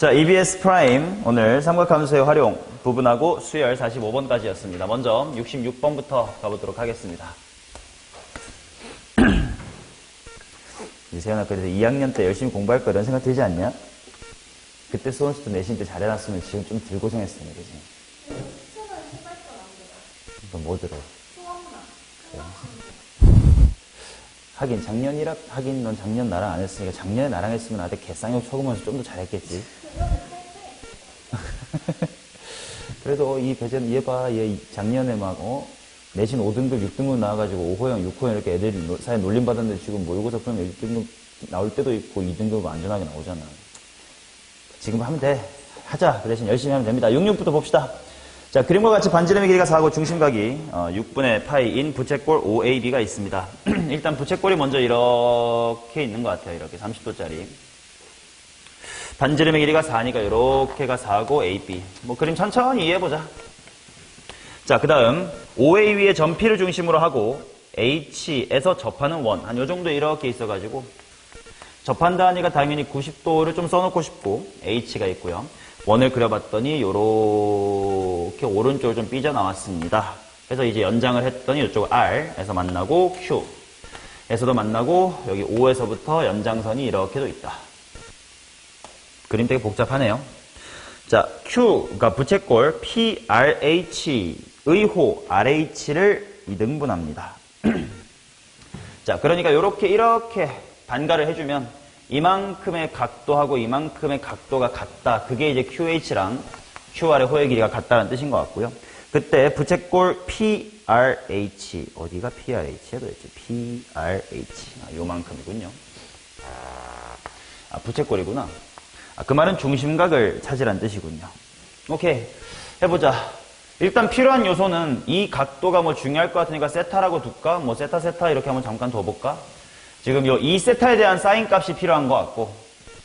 자, EBS 프라임 오늘 삼각함수의 활용 부분하고 수열 45번까지였습니다. 먼저 66번부터 가보도록 하겠습니다. 세연아, 그래도 2학년 때 열심히 공부할 거 이런 생각 들지 않냐? 그때 수원수도 내신 때 잘해놨으면 지금 좀 덜 고생했으면 그지? 너 뭐 들어? 그래. 하긴 넌 작년 나랑 안 했으니까 작년에 나랑 했으면 나한테 개쌍욕 쳐으면서 좀 더 잘했겠지. 그래도 이 배제는 얘 봐, 얘 작년에 막 내신 5등급 6등급 나와가지고 5호형 6호형 이렇게 애들이 사회 놀림받았는데 지금 모의고사 풀면 1등급 나올 때도 있고 2등급 안전하게 나오잖아. 지금 하면 돼. 하자. 그 대신 열심히 하면 됩니다. 66부터 봅시다. 자, 그림과 같이 반지름의 길이가 4고 중심각이 6분의 파이인 부채꼴 OAB가 있습니다. 일단 부채꼴이 먼저 이렇게 있는 것 같아요. 이렇게 30도짜리. 반지름의 길이가 4니까 이렇게가 4고 AB. 뭐 그림 천천히 이해해보자. 자, 그 다음 OA 위에 점 P를 중심으로 하고 H에서 접하는 원. 한 요 정도 이렇게 있어가지고 접한다 하니까 당연히 90도를 좀 써놓고 싶고 H가 있고요. 원을 그려봤더니 요렇게 오른쪽을 좀 삐져나왔습니다. 그래서 이제 연장을 했더니 이쪽 R에서 만나고 Q에서도 만나고 여기 O에서부터 연장선이 이렇게도 있다. 그림 되게 복잡하네요. 자, Q가 부채꼴 PRH의 호 RH를 2등분합니다. 자, 그러니까 이렇게 반가를 해주면 이만큼의 각도하고 이만큼의 각도가 같다. 그게 이제 QH랑 QR의 호의 길이가 같다는 뜻인 것 같고요. 그때 부채꼴 PRH, 어디가 PRH야 도대체? PRH. 요만큼이군요. 부채꼴이구나. 그 말은 중심각을 찾으란 뜻이군요. 오케이. 해보자. 일단 필요한 요소는 이 각도가 뭐 중요할 것 같으니까 세타라고 둘까? 뭐 세타 이렇게 한번 잠깐 둬볼까? 지금 요 이 세타에 대한 사인 값이 필요한 것 같고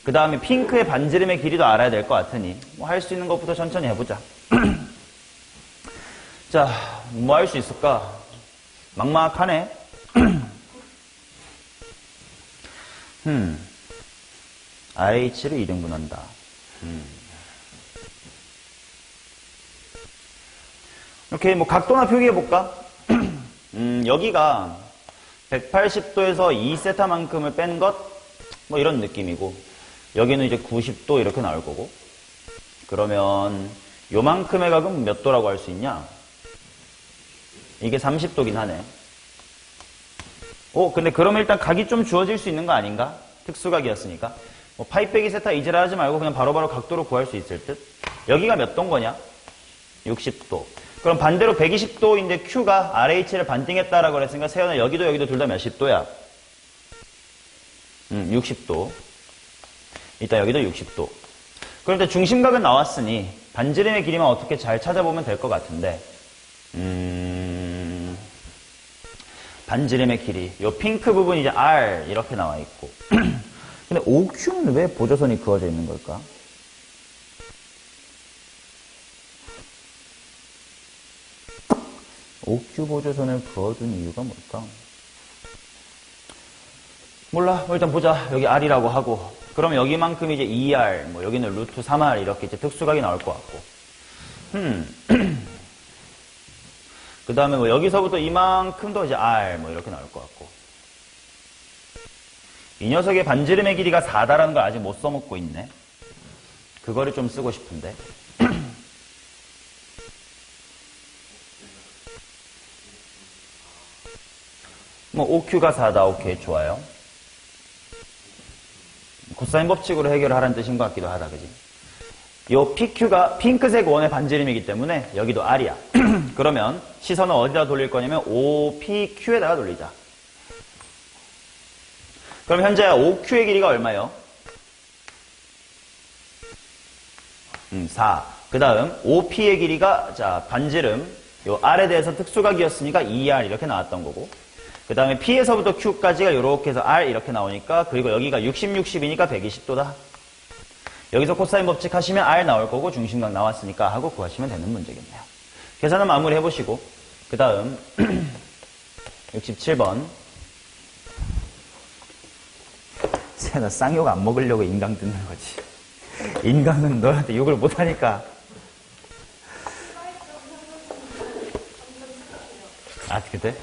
그 다음에 핑크의 반지름의 길이도 알아야 될 것 같으니 뭐 할 수 있는 것부터 천천히 해보자. 자, 뭐 할 수 있을까? 막막하네. RH를 2등분한다. 이렇게 뭐 각도나 표기해볼까? 여기가 180도에서 2세타만큼을 뺀 것, 뭐 이런 느낌이고, 여기는 이제 90도 이렇게 나올 거고, 그러면 요만큼의 각은 몇 도라고 할 수 있냐? 이게 30도긴 하네. 근데 그러면 일단 각이 좀 주어질 수 있는 거 아닌가? 특수각이었으니까. 뭐 파이 빼기 세타 이제라 하지 말고 그냥 바로바로 각도로 구할 수 있을 듯? 여기가 몇 도인 거냐? 60도. 그럼 반대로 120도인데 Q가 RH를 반띵했다라고 그랬으니까 세연아 여기도 둘 다 몇십 도야? 60도. 이따 여기도 60도. 그런데 중심각은 나왔으니 반지름의 길이만 어떻게 잘 찾아보면 될 것 같은데 반지름의 길이 요 핑크 부분이 이제 R 이렇게 나와 있고 근데 OQ는 왜 보조선이 그어져 있는 걸까? OQ 보조선을 그어둔 이유가 뭘까? 몰라. 일단 보자. 여기 R이라고 하고. 그럼 여기만큼 이제 2R, 뭐 여기는 루트 3R 이렇게 이제 특수각이 나올 것 같고. 그 다음에 뭐 여기서부터 이만큼도 이제 R, 뭐 이렇게 나올 것 같고. 이 녀석의 반지름의 길이가 4다라는 걸 아직 못 써먹고 있네. 그거를 좀 쓰고 싶은데. 뭐 OQ가 4다. 오케이, 좋아요. 코사인 법칙으로 해결하라는 뜻인 것 같기도 하다, 그지? 요 PQ가 핑크색 원의 반지름이기 때문에 여기도 R이야. 그러면 시선을 어디다 돌릴 거냐면 OPQ에다가 돌리자. 그럼 현재 OQ의 길이가 얼마예요? 4. 그 다음 OP의 길이가 자 반지름 요 R에 대해서 특수각이었으니까 2R 이렇게 나왔던 거고 그 다음에 P에서부터 Q까지가 이렇게 해서 R 이렇게 나오니까 그리고 여기가 60, 60이니까 120도다. 여기서 코사인 법칙 하시면 R 나올 거고 중심각 나왔으니까 하고 구하시면 되는 문제겠네요. 계산은 마무리 해보시고 그 다음 67번 나 쌍욕 안 먹으려고 인강 듣는 거지. 인간은 너한테 욕을 못하니까. 아, 그때?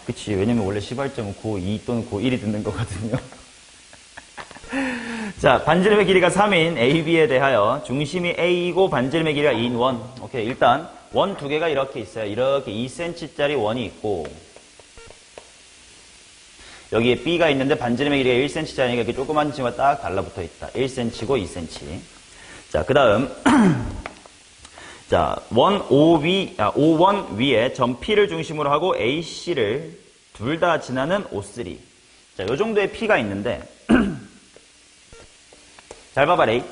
그치. 왜냐면 원래 18.92 또는 91이 듣는 거거든요. 자, 반지름의 길이가 3인 AB에 대하여 중심이 A이고 반지름의 길이가 2인 원. 오케이. 일단 원 두 개가 이렇게 있어요. 이렇게 2cm짜리 원이 있고 여기에 B가 있는데 반지름의 길이가 1cm짜리니까 이렇게 조그만 층과 딱 달라붙어 있다. 1cm고 2cm. 자, 그 다음 자, O1 위에 점 P를 중심으로 하고 AC를 둘 다 지나는 O3. 자, 요 정도의 P가 있는데 잘 봐봐, 레이.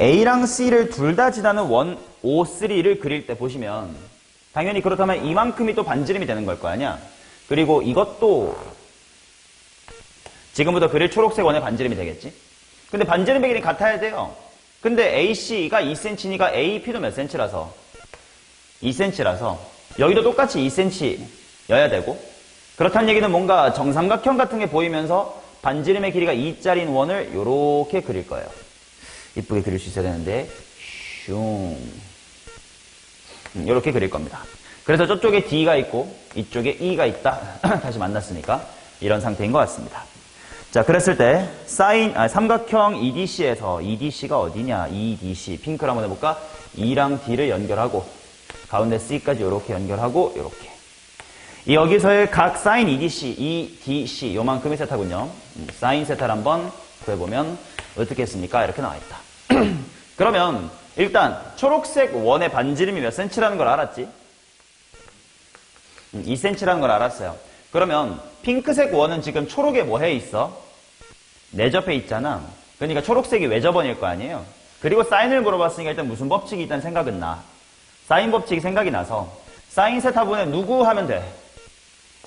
A랑 C를 둘 다 지나는 원 O3를 그릴 때 보시면 당연히 그렇다면 이만큼이 또 반지름이 되는 걸 거 아니야. 그리고 이것도 지금부터 그릴 초록색 원의 반지름이 되겠지. 근데 반지름의 길이 같아야 돼요. 근데 AC가 2cm니까 AP도 몇 cm라서 2cm라서 여기도 똑같이 2cm여야 되고 그렇다는 얘기는 뭔가 정삼각형 같은 게 보이면서 반지름의 길이가 2짜리인 원을 이렇게 그릴 거예요. 이쁘게 그릴 수 있어야 되는데 슝 이렇게 그릴 겁니다. 그래서 저쪽에 D가 있고 이쪽에 E가 있다. 다시 만났으니까 이런 상태인 것 같습니다. 자, 그랬을 때 삼각형 EDC에서 EDC가 어디냐? EDC 핑크로 한번 해볼까? E랑 D를 연결하고 가운데 C까지 이렇게 연결하고 이렇게 여기서의 각 사인 EDC, EDC 요만큼이 세타군요. 사인 세타를 한번 구해보면 어떻게 했습니까? 이렇게 나와있다. 그러면 일단 초록색 원의 반지름이 몇 cm라는 걸 알았지? 2cm라는 걸 알았어요. 그러면 핑크색 원은 지금 초록에 뭐 해 있어? 내접해 있잖아. 그러니까 초록색이 외접원일 거 아니에요? 그리고 사인을 물어봤으니까 일단 무슨 법칙이 일단 생각은 나. 사인 법칙이 생각이 나서 사인 세타분의 누구 하면 돼?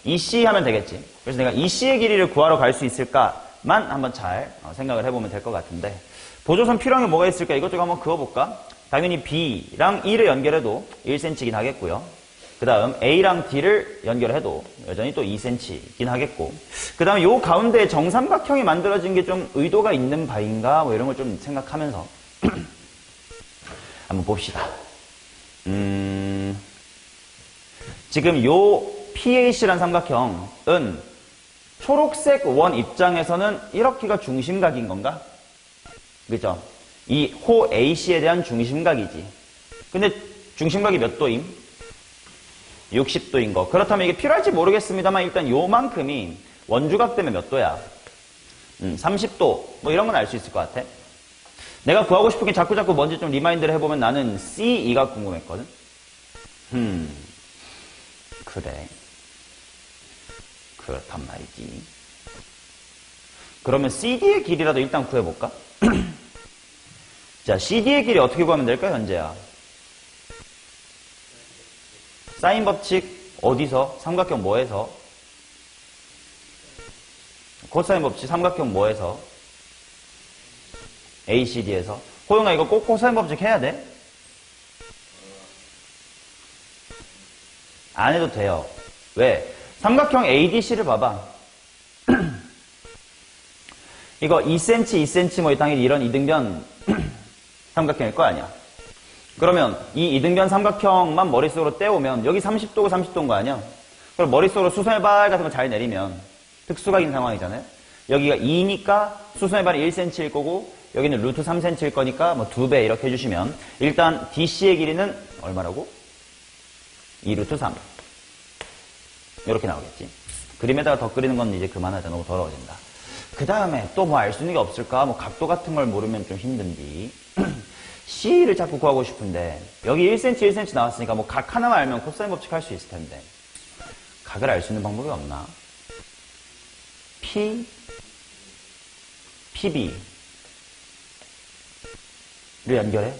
EC 하면 되겠지. 그래서 내가 EC의 길이를 구하러 갈 수 있을까만 한번 잘 생각을 해보면 될 것 같은데 보조선 필요한 게 뭐가 있을까? 이것저것 한번 그어볼까? 당연히 B랑 E를 연결해도 1cm이긴 하겠고요. 그 다음 A랑 D를 연결해도 여전히 또 2cm이긴 하겠고 그 다음에 요 가운데 정삼각형이 만들어진 게 좀 의도가 있는 바인가? 뭐 이런 걸 좀 생각하면서 한번 봅시다. 지금 요 PAC라는 삼각형은 초록색 원 입장에서는 이렇게가 중심각인 건가? 그죠? 이 호 AC에 대한 중심각이지. 근데 중심각이 몇 도임? 60도인 거. 그렇다면 이게 필요할지 모르겠습니다만 일단 요만큼이 원주각 때문에 몇 도야? 30도. 뭐 이런 건 알 수 있을 것 같아. 내가 구하고 싶은 게 자꾸자꾸 뭔지 좀 리마인드를 해보면 나는 CE가 궁금했거든. 그래. 그렇단 말이지. 그러면 CD의 길이라도 일단 구해볼까? 자, CD의 길이 어떻게 구하면 될까, 현재야? 사인 법칙 어디서? 삼각형 뭐에서? 코사인 법칙 삼각형 뭐에서? ACD에서. 호영아 이거 꼭 코사인 법칙 해야 돼? 안 해도 돼요. 왜? 삼각형 ADC를 봐봐. 이거 2cm, 2cm 뭐 당연히 이런 이등변 삼각형일 거 아니야. 그러면 이 이등변 삼각형만 머릿속으로 떼오면 여기 30도고 30도인 거 아니야? 그럼 머릿속으로 수선해발 같은 거 잘 내리면 특수각인 상황이잖아요. 여기가 2니까 수선해발이 1cm일 거고 여기는 루트 3cm일 거니까 뭐 2배 이렇게 해주시면 일단 DC의 길이는 얼마라고? 2루트 3 이렇게 나오겠지. 그림에다가 더 그리는 건 이제 그만하자. 너무 더러워진다. 그 다음에 또 뭐 알 수 있는 게 없을까? 뭐 각도 같은 걸 모르면 좀 힘든디. C를 자꾸 구하고 싶은데 여기 1cm, 1cm 나왔으니까 뭐 각 하나만 알면 코사인 법칙 할 수 있을 텐데 각을 알 수 있는 방법이 없나? PB를 연결해?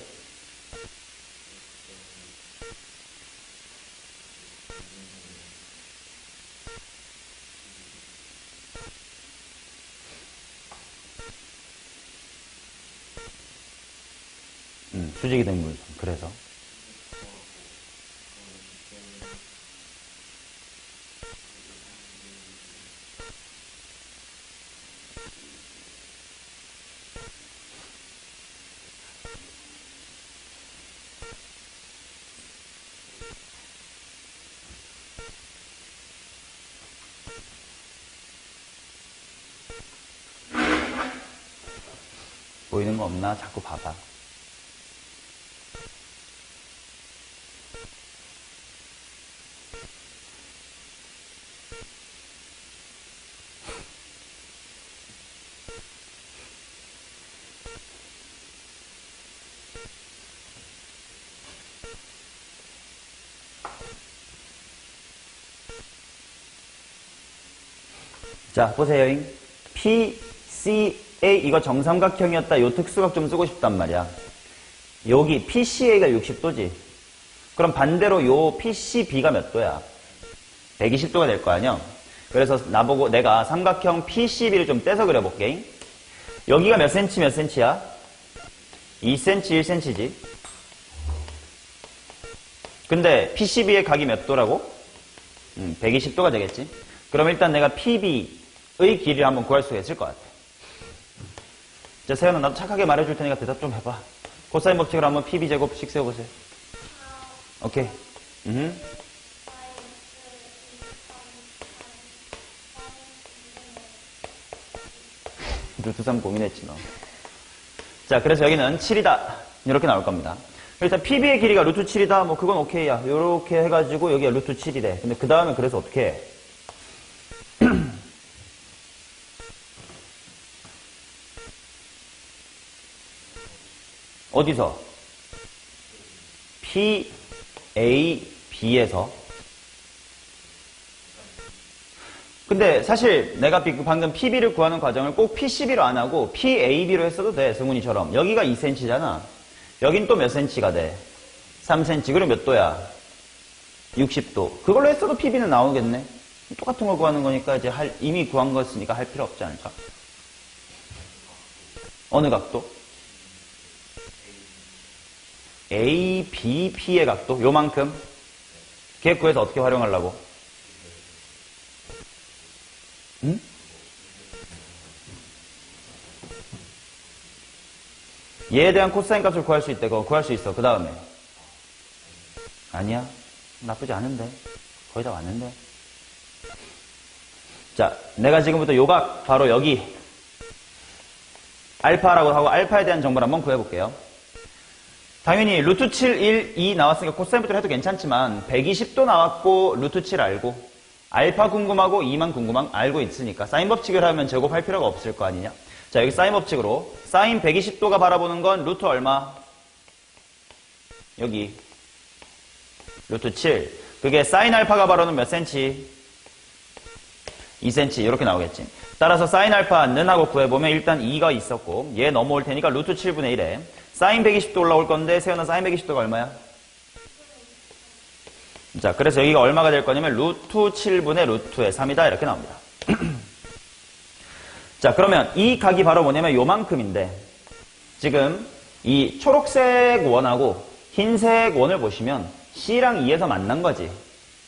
수직이 된 물선. 그래서 보이는 거 없나? 자꾸 봐봐. 자, 보세요. PCA 이거 정삼각형이었다. 요 특수각 좀 쓰고 싶단 말이야. 여기 PCA가 60도지. 그럼 반대로 요 PCB가 몇 도야? 120도가 될 거 아니야? 그래서 나보고 내가 삼각형 PCB를 좀 떼서 그려볼게. 여기가 몇 cm 몇 cm야? 2cm 1cm지. 근데 PCB의 각이 몇 도라고? 120도가 되겠지. 그럼 일단 내가 PB의 길이를 한번 구할 수가 있을 것 같아. 자, 세연아, 나도 착하게 말해줄 테니까 대답 좀 해봐. 코사인 법칙을 한번 PB 제곱씩 세워보세요. 오케이. 루트 3 고민했지, 너. 자, 그래서 여기는 7이다. 이렇게 나올 겁니다. 일단 PB의 길이가 루트 7이다. 뭐, 그건 오케이야. 요렇게 해가지고 여기가 루트 7이래. 근데 그 다음에 그래서 어떻게 해? 어디서? PAB에서. 근데 사실 내가 방금 PB를 구하는 과정을 꼭 PCB로 안 하고 PAB로 했어도 돼. 승훈이처럼. 여기가 2cm잖아. 여긴 또 몇 cm가 돼? 3cm. 그럼 몇 도야? 60도. 그걸로 했어도 PB는 나오겠네. 똑같은 걸 구하는 거니까 이제 이미 구한 거였으니까 할 필요 없지 않을까? 어느 각도? ABP의 각도? 요만큼? 걔 구해서 어떻게 활용하려고? 응? 얘에 대한 코사인 값을 구할 수 있대. 그거 구할 수 있어. 그 다음에 아니야. 나쁘지 않은데. 거의 다 왔는데. 자, 내가 지금부터 요각 바로 여기 알파라고 하고 알파에 대한 정보를 한번 구해볼게요. 당연히 루트 7, 1, 2 나왔으니까 코사인부터 해도 괜찮지만 120도 나왔고 루트 7 알고 알파 궁금하고 2만 알고 있으니까 사인 법칙을 하면 제곱할 필요가 없을 거 아니냐. 자, 여기 사인 법칙으로 사인 120도가 바라보는 건 루트 얼마? 여기 루트 7. 그게 사인 알파가 바라보는 몇 cm? 2cm 이렇게 나오겠지. 따라서 사인 알파는 하고 구해보면 일단 2가 있었고 얘 넘어올 테니까 루트 7분의 1에 사인 120도 올라올 건데 세연아 사인 120도가 얼마야? 자, 그래서 여기가 얼마가 될 거냐면 루트 7분의 루트의 3이다 이렇게 나옵니다. 자, 그러면 이 각이 바로 뭐냐면 요만큼인데 지금 이 초록색 원하고 흰색 원을 보시면 C랑 E에서 만난 거지.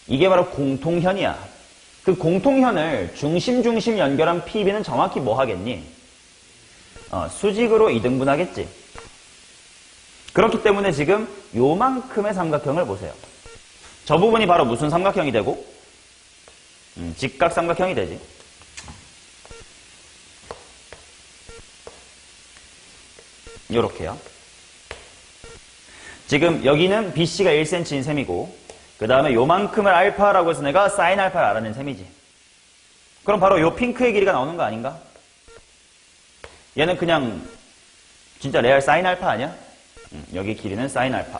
이게 바로 공통현이야. 그 공통현을 중심 연결한 PB는 정확히 뭐 하겠니? 수직으로 2등분 하겠지. 그렇기 때문에 지금 요만큼의 삼각형을 보세요. 저 부분이 바로 무슨 삼각형이 되고? 직각 삼각형이 되지. 요렇게요. 지금 여기는 BC가 1cm인 셈이고 그 다음에 요만큼을 알파라고 해서 내가 사인 알파를 알아낸 셈이지. 그럼 바로 요 핑크의 길이가 나오는 거 아닌가? 얘는 그냥 진짜 레알 사인 알파 아니야? 여기 길이는 사인 알파.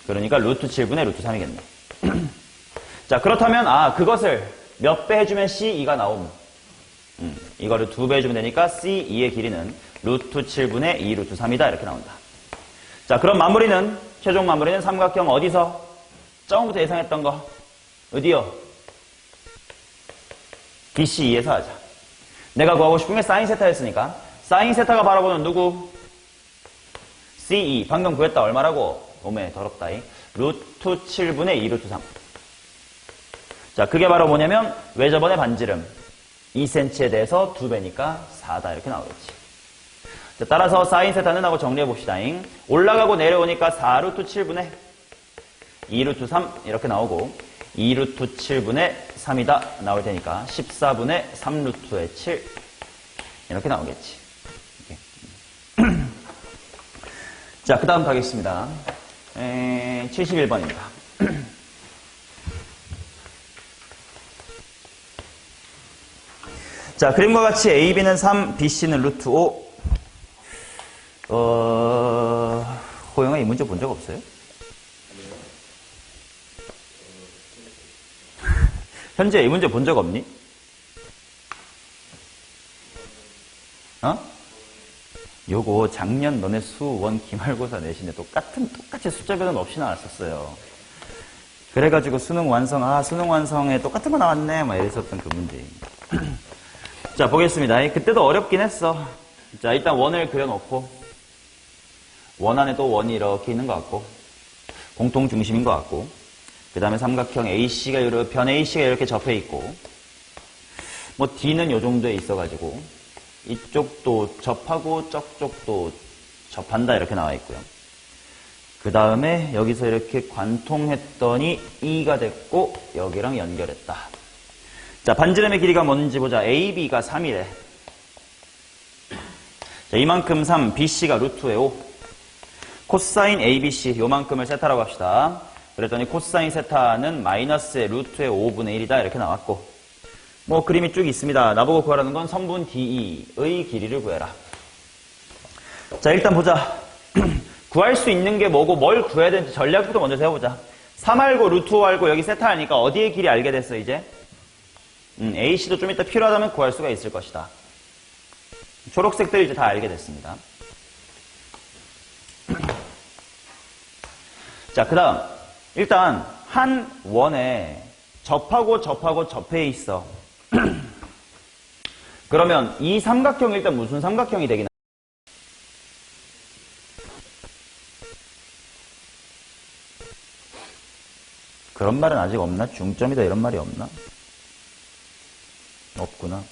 그러니까 루트 7분의 루트 3이겠네. 자, 그렇다면 그것을 몇 배 해주면 C2가 나옴. 이거를 2배 해주면 되니까 C2의 길이는 루트 7분의 2 루트 3이다 이렇게 나온다. 자, 그럼 마무리는 최종 마무리는 삼각형 어디서? 처음부터 예상했던 거 어디요? BC2에서 하자. 내가 구하고 싶은 게 사인 세타였으니까 사인 세타가 바라보는 누구? C2. 방금 구했다 얼마라고? 오메 더럽다. 루트 7분의 2 루트 3. 자, 그게 바로 뭐냐면 왜 저번에 반지름 2cm에 대해서 2배니까 4다 이렇게 나오겠지. 자, 따라서 사인 세타는 하고 정리해봅시다. 올라가고 내려오니까 4루트 7분의 2루트 3 이렇게 나오고 2루트 7분의 3이다 나올 테니까 14분의 3루트의 7 이렇게 나오겠지. 자, 그 다음 가겠습니다. 71번입니다. 자, 그림과 같이 AB는 3, BC는 루트 5. 호영아, 이 문제 본 적 없어요? 현재 이 문제 본 적 없니? 요거 작년 너네 수1 기말고사 내신에 똑같이 숫자 변환 없이 나왔었어요. 그래가지고 수능 완성에 똑같은 거 나왔네 막 이랬었던 그 문제. 자, 보겠습니다. 그때도 어렵긴 했어. 자, 일단 원을 그려놓고 원 안에 또 원이 이렇게 있는 것 같고 공통 중심인 것 같고 그 다음에 삼각형 변 AC가 이렇게 접해 있고 뭐 D는 요 정도에 있어가지고 이쪽도 접하고 저쪽도 접한다 이렇게 나와 있고요. 그 다음에 여기서 이렇게 관통했더니 E가 됐고 여기랑 연결했다. 자, 반지름의 길이가 뭔지 보자. AB가 3이래. 자, 이만큼 3, BC가 루트의 5. 코사인 ABC 요만큼을 세타라고 합시다. 그랬더니 코사인 세타는 마이너스의 루트의 5분의 1이다 이렇게 나왔고 뭐 그림이 쭉 있습니다. 나보고 구하라는 건 선분 DE의 길이를 구해라. 자, 일단 보자. 구할 수 있는 게 뭐고 뭘 구해야 되는지 전략부터 먼저 세워보자. 3 알고 루트 5 알고 여기 세타 하니까 어디의 길이 알게 됐어 이제? AC도 좀 이따 필요하다면 구할 수가 있을 것이다. 초록색들 이제 다 알게 됐습니다. 자, 그 다음 일단 한 원에 접하고 접해 있어. 그러면 이 삼각형이 일단 무슨 삼각형이 되긴 그런 말은 아직 없나? 중점이다 이런 말이 없나? 없구나.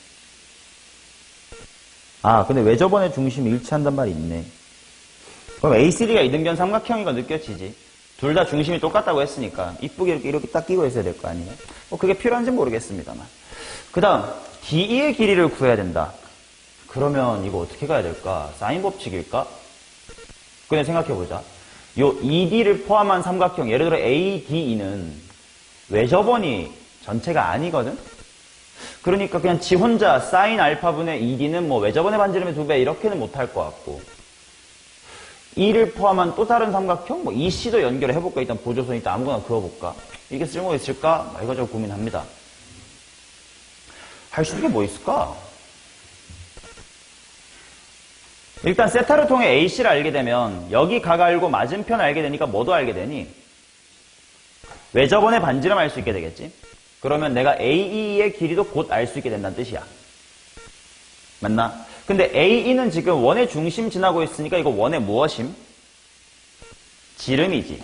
아, 근데 왜 저번에 중심이 일치한단 말이 있네. 그럼 A3가 이등변 삼각형인 거 느껴지지. 둘 다 중심이 똑같다고 했으니까 이쁘게 이렇게 딱 끼고 있어야 될 거 아니에요? 뭐 그게 필요한지는 모르겠습니다만. 그 다음 DE의 길이를 구해야 된다. 그러면 이거 어떻게 가야 될까? 사인 법칙일까? 그냥 생각해보자. 요 ED를 포함한 삼각형, 예를 들어 ADE는 외접원이 전체가 아니거든? 그러니까 그냥 지 혼자 사인 알파분의 ED는 뭐 외접원의 반지름의 2배 이렇게는 못할 것 같고 E를 포함한 또 다른 삼각형, 뭐 EC도 연결을 해볼까? 일단 보조선 일단 아무거나 그어볼까? 이게 쓸모가 있을까? 이거저거 고민합니다. 할 수 있는 게 뭐 있을까? 일단 세타를 통해 AC를 알게 되면 여기 각 알고 맞은편 알게 되니까 뭐도 알게 되니? 외접원의 반지름 알 수 있게 되겠지? 그러면 내가 AE의 길이도 곧 알 수 있게 된다는 뜻이야. 맞나? 근데 AE는 지금 원의 중심 지나고 있으니까 이거 원의 무엇임? 지름이지.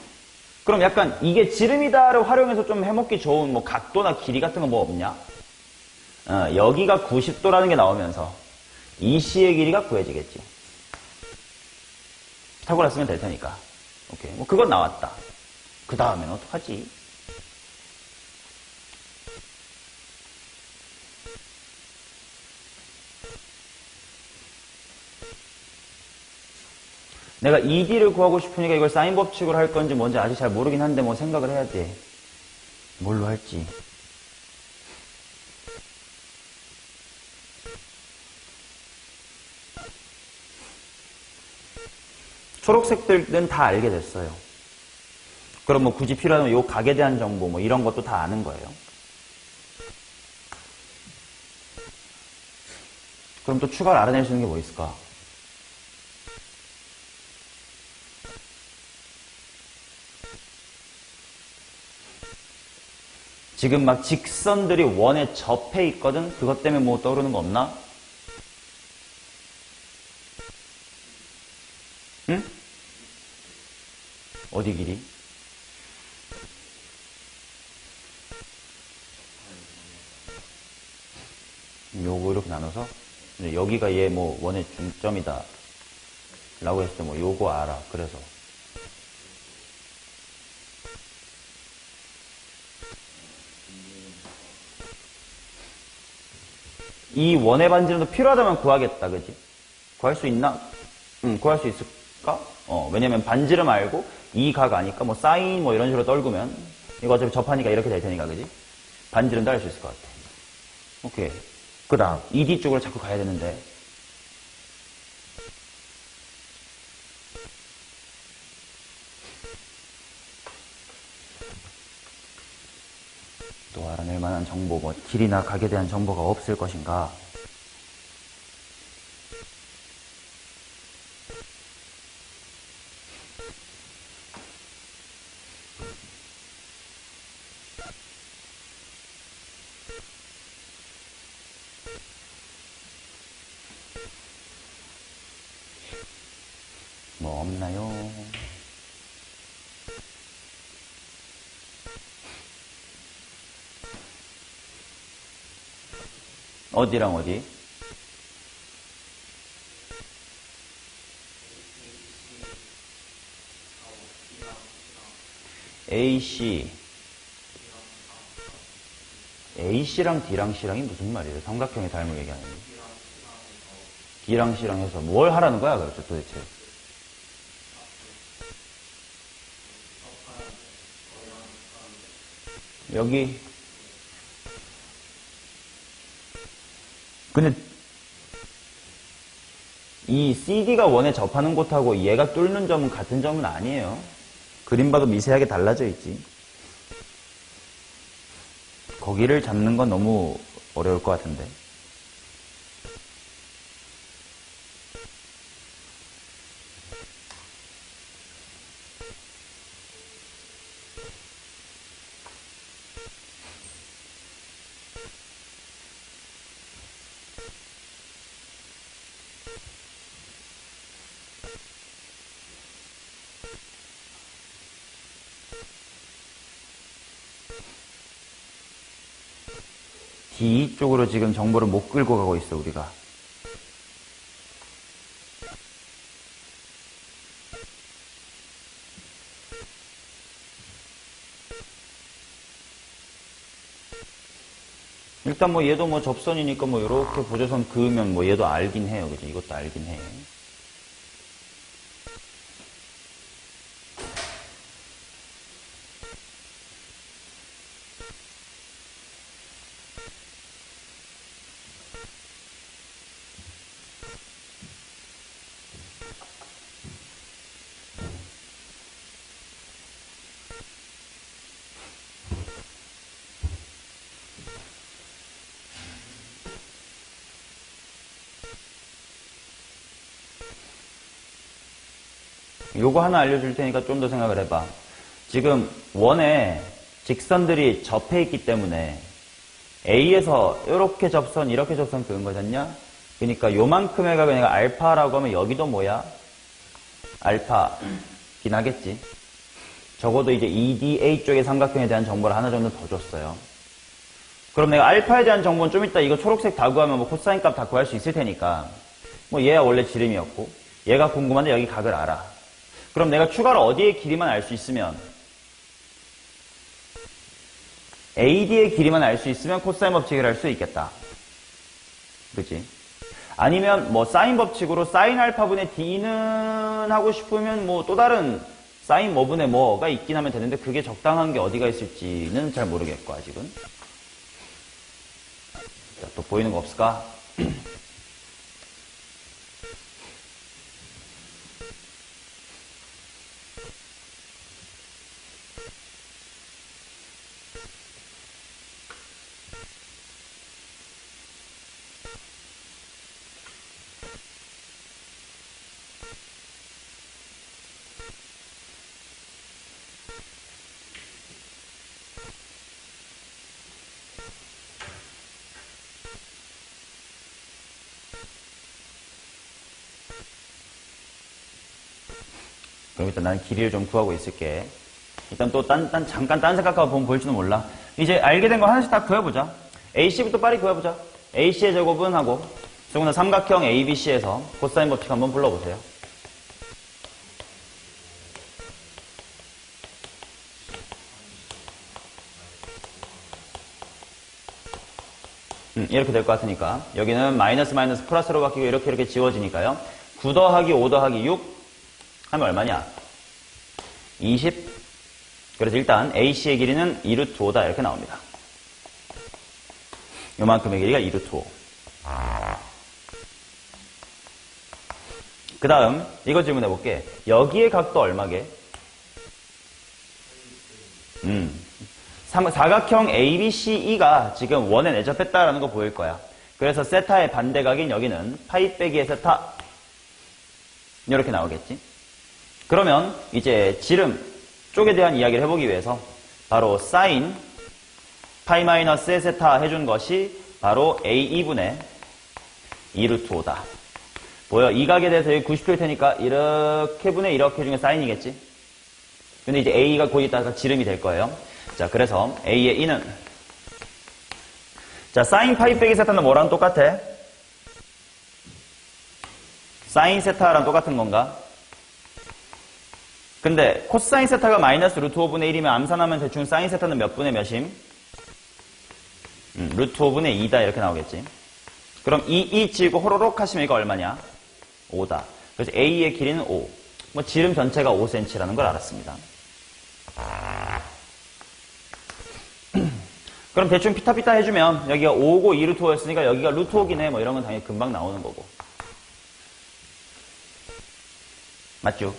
그럼 약간 이게 지름이다를 활용해서 좀 해먹기 좋은 뭐 각도나 길이 같은 거 뭐 없냐? 여기가 90도라는 게 나오면서 EC의 길이가 구해지겠지. 피타고라 쓰면 될 테니까. 오케이. 뭐 그건 나왔다. 그 다음엔 어떡하지? 내가 ED를 구하고 싶으니까 이걸 사인 법칙으로 할 건지 뭔지 아직 잘 모르긴 한데 뭐 생각을 해야 돼. 뭘로 할지. 초록색들은 다 알게 됐어요. 그럼 뭐 굳이 필요하면 요 각에 대한 정보 뭐 이런 것도 다 아는 거예요. 그럼 또 추가로 알아낼 수 있는 게 뭐 있을까? 지금 막 직선들이 원에 접해 있거든? 그것 때문에 뭐 떠오르는 거 없나? 응? 어디 길이? 요거 이렇게 나눠서 여기가 얘 뭐 원의 중점이다. 라고 했을 때 뭐 요거 알아. 그래서 이 원의 반지름도 필요하다면 구하겠다. 그지? 구할 수 있나? 응, 구할 수 있을까? 왜냐면 반지름 알고 이 각 아니까 뭐 사인 뭐 이런 식으로 떨구면 이거 어차피 접하니까 이렇게 될 테니까. 그지? 반지름도 알 수 있을 것 같아. 오케이. 그 다음 ED 쪽으로 자꾸 가야 되는데 또 알아낼 만한 정보, 뭐 길이나 각에 대한 정보가 없을 것인가? 뭐 없나요? 어디랑 어디? AC랑 D랑 C랑이 무슨 말이에요? 삼각형의 닮을 얘기하는 거. D랑 C랑 해서 뭘 하라는 거야, 그렇죠, 도대체? 여기. 근데 이 CD가 원에 접하는 곳하고 얘가 뚫는 점은 같은 점은 아니에요. 그림 봐도 미세하게 달라져 있지. 거기를 잡는 건 너무 어려울 것 같은데. D 쪽으로 지금 정보를 못 끌고 가고 있어, 우리가. 일단 뭐 얘도 뭐 접선이니까 뭐 이렇게 보조선 그으면 뭐 얘도 알긴 해요. 그지? 이것도 알긴 해. 요거 하나 알려줄 테니까 좀 더 생각을 해봐. 지금 원에 직선들이 접해 있기 때문에 A에서 이렇게 접선, 이렇게 접선 그은 거잖냐? 그러니까 요만큼의 각을 내가 알파라고 하면 여기도 뭐야? 알파긴 하겠지. 적어도 이제 EDA 쪽의 삼각형에 대한 정보를 하나 정도 더 줬어요. 그럼 내가 알파에 대한 정보는 좀 이따 이거 초록색 다 구하면 뭐 코사인 값 다 구할 수 있을 테니까 뭐 얘가 원래 지름이었고 얘가 궁금한데 여기 각을 알아. 그럼 내가 추가로 어디의 길이만 알 수 있으면 AD의 길이만 알 수 있으면 코사인 법칙을 할 수 있겠다. 그치? 아니면 뭐 사인 법칙으로 사인 알파분의 D는 하고 싶으면 뭐 또 다른 사인 뭐분의 뭐가 있긴 하면 되는데 그게 적당한 게 어디가 있을지는 잘 모르겠고 아직은. 자, 또 보이는 거 없을까? 그럼 일단 나는 길이를 좀 구하고 있을게. 일단 또 잠깐 딴 생각하고 보면 보일지도 몰라. 이제 알게 된 거 하나씩 다 구해보자. AC부터 빨리 구해보자. AC의 제곱은 하고, 더구나 삼각형 ABC에서 코사인 법칙 한번 불러보세요. 이렇게 될 것 같으니까 여기는 마이너스 마이너스 플러스로 바뀌고 이렇게 지워지니까요. 9 더하기 5 더하기 6 하면 얼마냐? 20. 그래서 일단 AC의 길이는 2루트 5다 이렇게 나옵니다. 요만큼의 길이가 2루트 5. 그 다음 이거 질문해 볼게. 여기의 각도 얼마게? 사각형 ABCE가 지금 원에 내접했다라는 거 보일 거야. 그래서 세타의 반대각인 여기는 파이 빼기의 세타 이렇게 나오겠지. 그러면 이제 지름 쪽에 대한 이야기를 해보기 위해서 바로 사인 파이 마이너스의 세타 해준 것이 바로 A2분의 2루트 5다. 보여? 이 각에 대해서 여기 90도일 테니까 이렇게 분의 이렇게 중에 사인이겠지. 근데 이제 A가 거기다가 지름이 될 거예요. 자, 그래서 A의 2는 자, 사인 파이 빼기 세타는 뭐랑 똑같아? 사인 세타랑 똑같은 건가? 근데 코사인 세타가 마이너스 루트 5분의 1이면 암산하면 대충 사인 세타는 몇 분의 몇임? 루트 5분의 2다 이렇게 나오겠지. 그럼 2 지고 호로록 하시면 이거 얼마냐? 5다. 그래서 A의 길이는 5. 뭐 지름 전체가 5cm라는 걸 알았습니다. 그럼 대충 피타피타 해주면 여기가 5고 2루트 5였으니까 여기가 루트 5긴 해. 뭐 이런 건 당연히 금방 나오는 거고. 맞죠?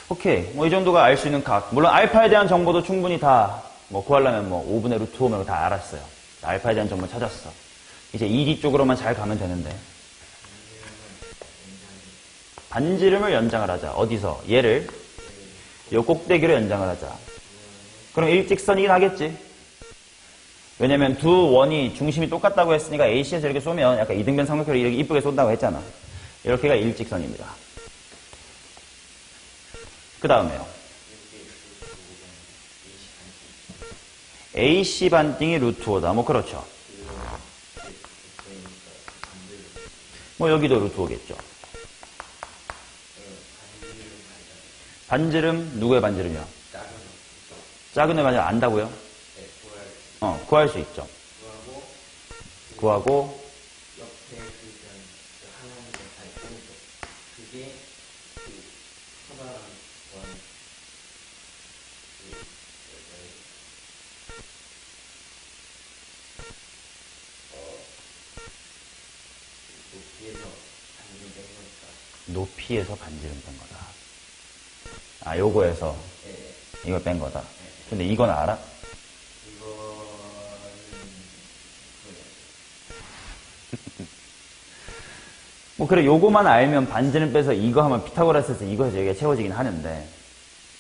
오케이. 뭐 이 정도가 알 수 있는 각. 물론 알파에 대한 정보도 충분히 다 뭐 구하려면 뭐 5분의 루트 5면 다 알았어요. 알파에 대한 정보 찾았어. 이제 2D 쪽으로만 잘 가면 되는데. 반지름을 연장을 하자. 어디서? 얘를 요 꼭대기로 연장을 하자. 그럼 일직선이긴 하겠지. 왜냐면 두 원이 중심이 똑같다고 했으니까 AC에서 이렇게 쏘면 약간 이등변 삼각형을 이렇게 이쁘게 쏜다고 했잖아. 이렇게가 일직선입니다. 그 다음에요. AC 반띵이 루트 5다. 뭐 그렇죠. 뭐 여기도 루트 5겠죠. 반지름 누구의 반지름이요? 작은 애 반지름 안다고요? 구할 수 있죠. 구하고 옆에 그 하나의 달 그게 그 커다란 원 높이에서 반지름 뺀 거다. 아, 요거에서 이걸 뺀 거다. 근데 이건 알아? 뭐 그래 요거만 알면 반지름 빼서 이거 하면 피타고라스에서 이거 해서 여기가 채워지긴 하는데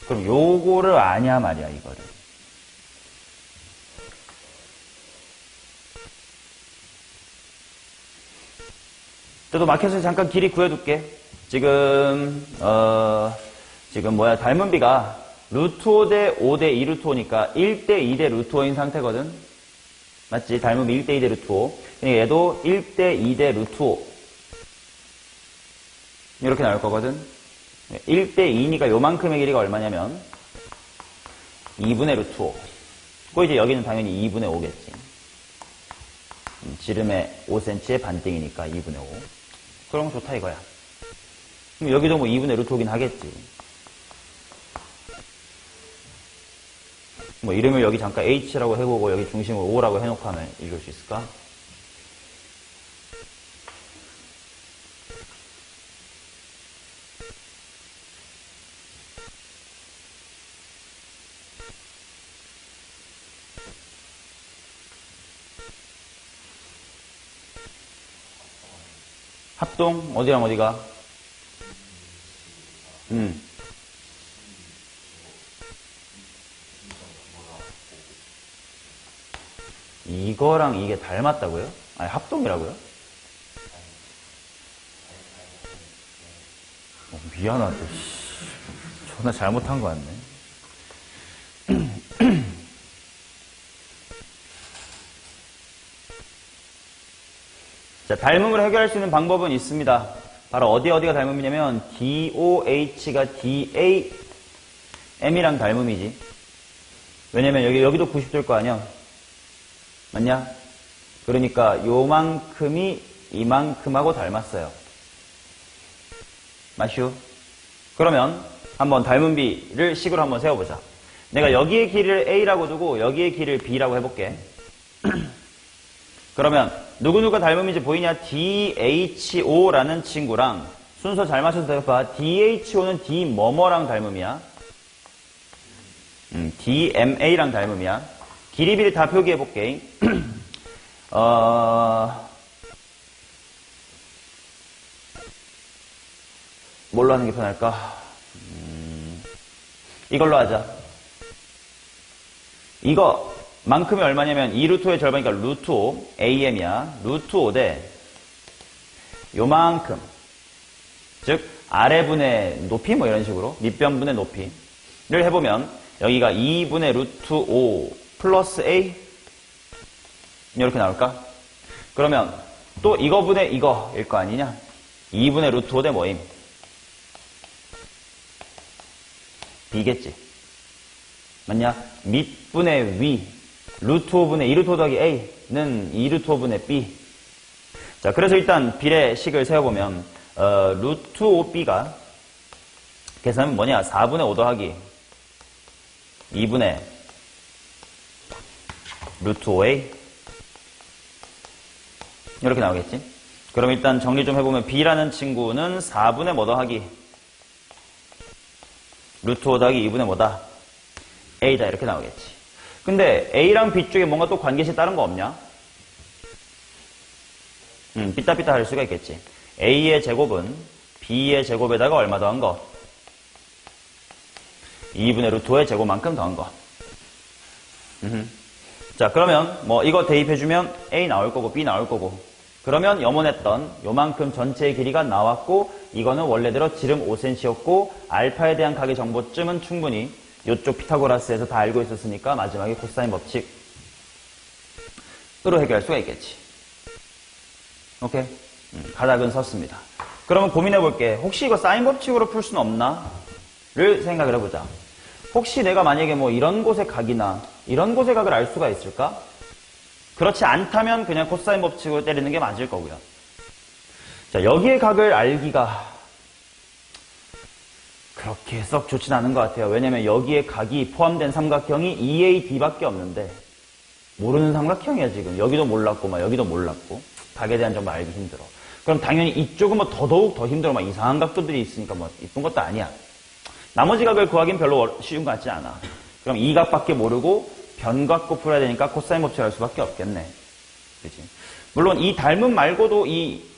그럼 요거를 아냐 말이야 이거를. 또 마켓에서 잠깐 길이 구해둘게. 지금 닮은 비가 루트 5대 5대 2루트 5니까 1대 2대 루트 5인 상태거든. 맞지? 닮은 비 1대 2대 루트 5. 그러니까 얘도 1대 2대 루트 5. 이렇게 나올 거거든. 1대 2니까 요만큼의 길이가 얼마냐면 2분의 루트 5. 그 이제 여기는 당연히 2분의 5겠지. 지름의 5cm의 반띵이니까 2분의 5. 그럼 좋다 이거야. 그럼 여기도 뭐 2분의 루트 5긴 하겠지. 뭐 이름을 여기 잠깐 H라고 해보고 여기 중심을 O라고 해놓고 하면 읽을 수 있을까? 합동 어디랑 어디가? 이거랑 이게 닮았다고요? 아니 합동이라고요? 미안하다. 존나 잘못한 거 같네. 자, 닮음을 해결할 수 있는 방법은 있습니다. 바로 어디가 닮음이냐면 DOH가 DAM이랑 닮음이지. 왜냐면 여기도 90도일 거 아니야. 맞냐? 그러니까 요만큼이 이만큼하고 닮았어요. 맞슈? 그러면 한번 닮은 비를 식으로 한번 세워보자. 내가 여기의 길이를 A라고 두고 여기의 길이를 B라고 해볼게. 그러면 누구누가 닮음인지 보이냐? DHO라는 친구랑 순서 잘 맞춰서 대봐. DHO는 D 뭐뭐랑 닮음이야. DMA랑 닮음이야. 길이 비를 다 표기해볼게. 뭘로 하는 게 편할까? 이걸로 하자. 이거 만큼이 얼마냐면 2루트 5의 절반이니까 루트 5 AM이야. 루트 5 대 요만큼, 즉 아래분의 높이 뭐 이런 식으로 밑변분의 높이를 해보면 여기가 2분의 루트 5 플러스 A 이렇게 나올까? 그러면 또 이거분의 이거일 거 아니냐? 2분의 루트 5 대 뭐임? B겠지. 맞냐? 밑분의 위 루트 5분의 2루트 5 더하기 A는 2루트 5분의 B. 자, 그래서 일단 비례식을 세워보면 루트 5B가 계산은 뭐냐? 4분의 5 더하기 2분의 루트 5A 이렇게 나오겠지? 그럼 일단 정리 좀 해보면 B라는 친구는 4분의 뭐 더하기 루트 5 더하기 2분의 뭐다? A다 이렇게 나오겠지. 근데 A랑 B 쪽에 뭔가 또 관계식 다른 거 없냐? 삐딱삐딱 할 수가 있겠지. A의 제곱은 B의 제곱에다가 얼마 더한 거? 2분의 루트 5의 제곱만큼 더한 거. 자, 그러면 뭐 이거 대입해주면 A 나올 거고 B 나올 거고. 그러면 염원했던 요만큼 전체의 길이가 나왔고 이거는 원래대로 지름 5cm였고 알파에 대한 각의 정보쯤은 충분히 이쪽 피타고라스에서 다 알고 있었으니까 마지막에 코사인 법칙으로 해결할 수가 있겠지. 오케이? 가닥은 섰습니다. 그러면 고민해볼게. 혹시 이거 사인 법칙으로 풀 수는 없나? 를 생각을 해보자. 혹시 내가 만약에 뭐 이런 곳의 각이나 이런 곳의 각을 알 수가 있을까? 그렇지 않다면 그냥 코사인 법칙으로 때리는 게 맞을 거고요. 자, 여기의 각을 알기가 그렇게 썩 좋진 않은 것 같아요. 왜냐면 여기에 각이 포함된 삼각형이 EAD밖에 없는데 모르는 삼각형이야 지금. 여기도 몰랐고 막 여기도 몰랐고 각에 대한 점을 알기 힘들어. 그럼 당연히 이쪽은 뭐 더더욱 더 힘들어. 막 이상한 각도들이 있으니까 뭐 이쁜 것도 아니야. 나머지 각을 구하기는 별로 쉬운 것 같지 않아. 그럼 이 각밖에 모르고 변 갖고 풀어야 되니까 코사인 법칙을 할 수밖에 없겠네. 그치? 물론 이 닮음 말고도 이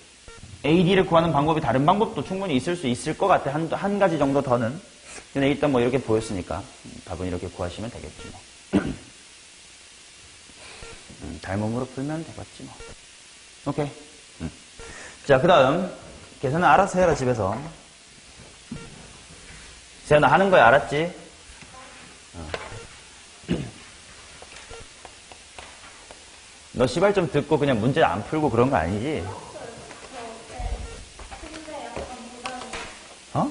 AD를 구하는 방법이 다른 방법도 충분히 있을 수 있을 것 같아. 한 가지 정도 더는. 근데 일단 뭐 이렇게 보였으니까 답은 이렇게 구하시면 되겠지 뭐. 닮음으로 풀면 되겠지 뭐. 오케이. 자, 그 다음 계산은 알아서 해라 집에서. 세연아 하는 거야 알았지? 너 시발 좀 듣고 그냥 문제 안 풀고 그런 거 아니지? 어?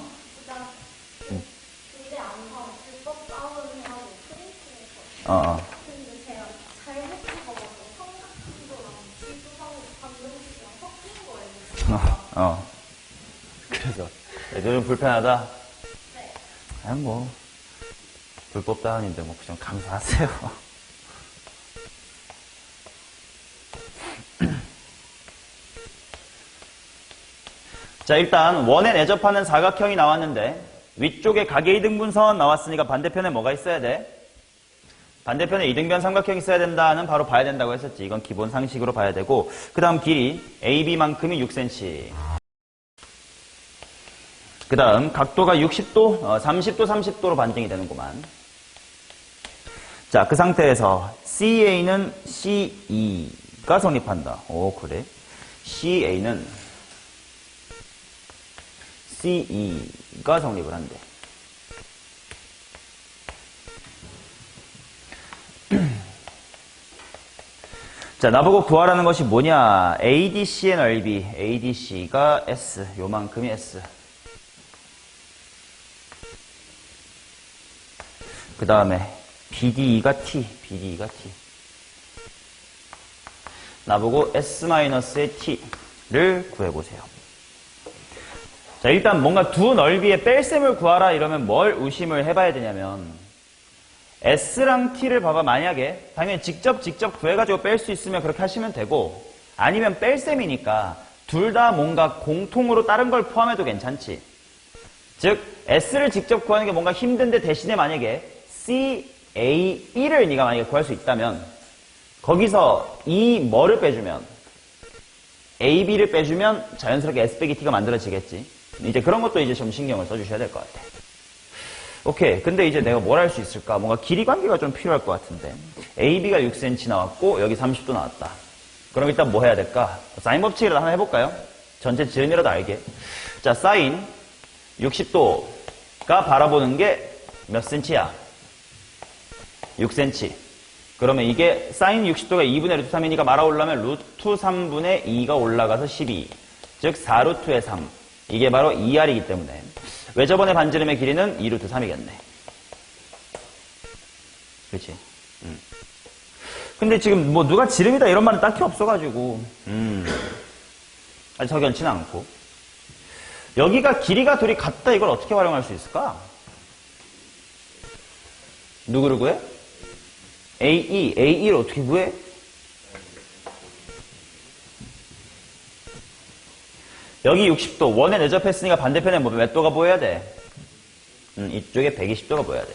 어. 근데 제가 잘못한 거 같아요. 삼각형도랑 지수상으로 방정식이랑 섞인 거예요. 그래서 애들은 불편하다? 네. 아니 뭐 불법 다운인데 뭐 그냥 감사하세요. 자, 일단 원에 내접하는 사각형이 나왔는데 위쪽에 각의 이등분선 나왔으니까 반대편에 뭐가 있어야 돼? 반대편에 이등변 삼각형이 있어야 된다는 바로 봐야 된다고 했었지. 이건 기본 상식으로 봐야 되고 그 다음 길이 AB만큼이 6cm. 그 다음 각도가 60도, 30도, 30도로 반증이 되는구만. 자, 그 상태에서 CA는 CE가 성립한다. 오, 그래? CA는 CE가 성립을 한대. 자, 나보고 구하라는 것이 뭐냐? ADC의 넓이. ADC가 S. 요만큼이 S. 그 다음에 BDE가 T. BDE가 T. 나보고 S-의 t를 구해보세요. 자, 일단 뭔가 두 넓이의 뺄셈을 구하라 이러면 뭘 의심을 해봐야 되냐면 S랑 T를 봐봐. 만약에 당연히 직접 구해가지고 뺄 수 있으면 그렇게 하시면 되고 아니면 뺄셈이니까 둘 다 뭔가 공통으로 다른 걸 포함해도 괜찮지. 즉 S를 직접 구하는 게 뭔가 힘든데 대신에 만약에 C, A, B를 네가 만약에 구할 수 있다면 거기서 이 뭐를 빼주면 A, B를 빼주면 자연스럽게 S 빼기 T가 만들어지겠지. 이제 그런 것도 이제 좀 신경을 써주셔야 될 것 같아. 오케이. 근데 이제 내가 뭘 할 수 있을까? 뭔가 길이 관계가 좀 필요할 것 같은데. AB가 6cm 나왔고, 여기 30도 나왔다. 그럼 일단 뭐 해야 될까? 사인 법칙이라도 하나 해볼까요? 전체 지름이라도 알게. 자, 사인 60도가 바라보는 게 몇 cm야? 6cm. 그러면 이게 사인 60도가 2분의 루트 3이니까 말아오려면 루트 3분의 2가 올라가서 12. 즉, 4루트의 3. 이게 바로 2R이기 때문에. 왜 저번에 반지름의 길이는 2루트 3이겠네. 그렇지? 근데 지금 뭐 누가 지름이다 이런 말은 딱히 없어가지고 아직 석연치는 않고 여기가 길이가 둘이 같다 이걸 어떻게 활용할 수 있을까? 누구를 구해? AE를 어떻게 구해? 여기 60도, 원에 내접했으니까 반대편에 몇 도가 보여야 돼? 이쪽에 120도가 보여야 돼.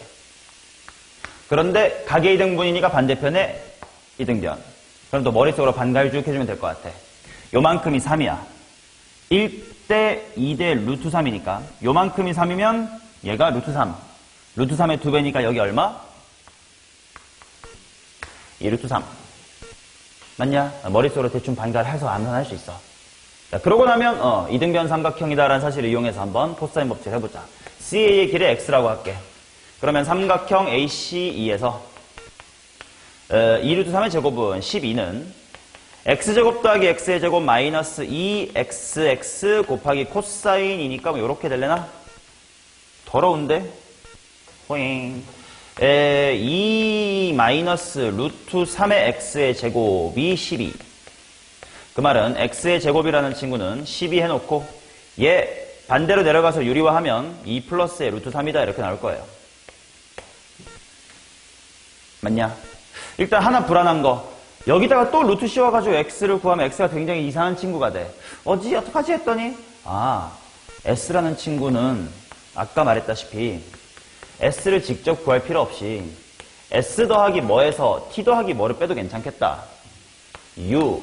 그런데 가계 이등분이니까 반대편에 이등변. 그럼 또 머릿속으로 반갈죽 해주면 될 것 같아. 요만큼이 3이야. 1대 2대 루트 3이니까 요만큼이 3이면 얘가 루트 3. 루트 3의 2배니까 여기 얼마? 2 루트 3. 맞냐? 머릿속으로 대충 반갈해서 암산할 수 있어. 자, 그러고 나면 이등변 삼각형이다라는 사실을 이용해서 한번 코사인 법칙을 해보자. CA의 길을 X라고 할게. 그러면 삼각형 ACE에서 2루트 3의 제곱은 12는 X제곱 더하기 X의 제곱 마이너스 2XX 곱하기 코사인이니까 뭐 이렇게 될래나? 더러운데? 호잉. 2 마이너스 루트 3의 X의 제곱이 12. 그 말은 X의 제곱이라는 친구는 12 해놓고 얘 반대로 내려가서 유리화하면 2 플러스의 루트 3이다 이렇게 나올 거예요. 맞냐? 일단 하나 불안한 거 여기다가 또 루트 씌워가지고 X를 구하면 X가 굉장히 이상한 친구가 돼. 어떡하지 했더니 S라는 친구는 아까 말했다시피 S를 직접 구할 필요 없이 S 더하기 뭐에서 T 더하기 뭐를 빼도 괜찮겠다. U를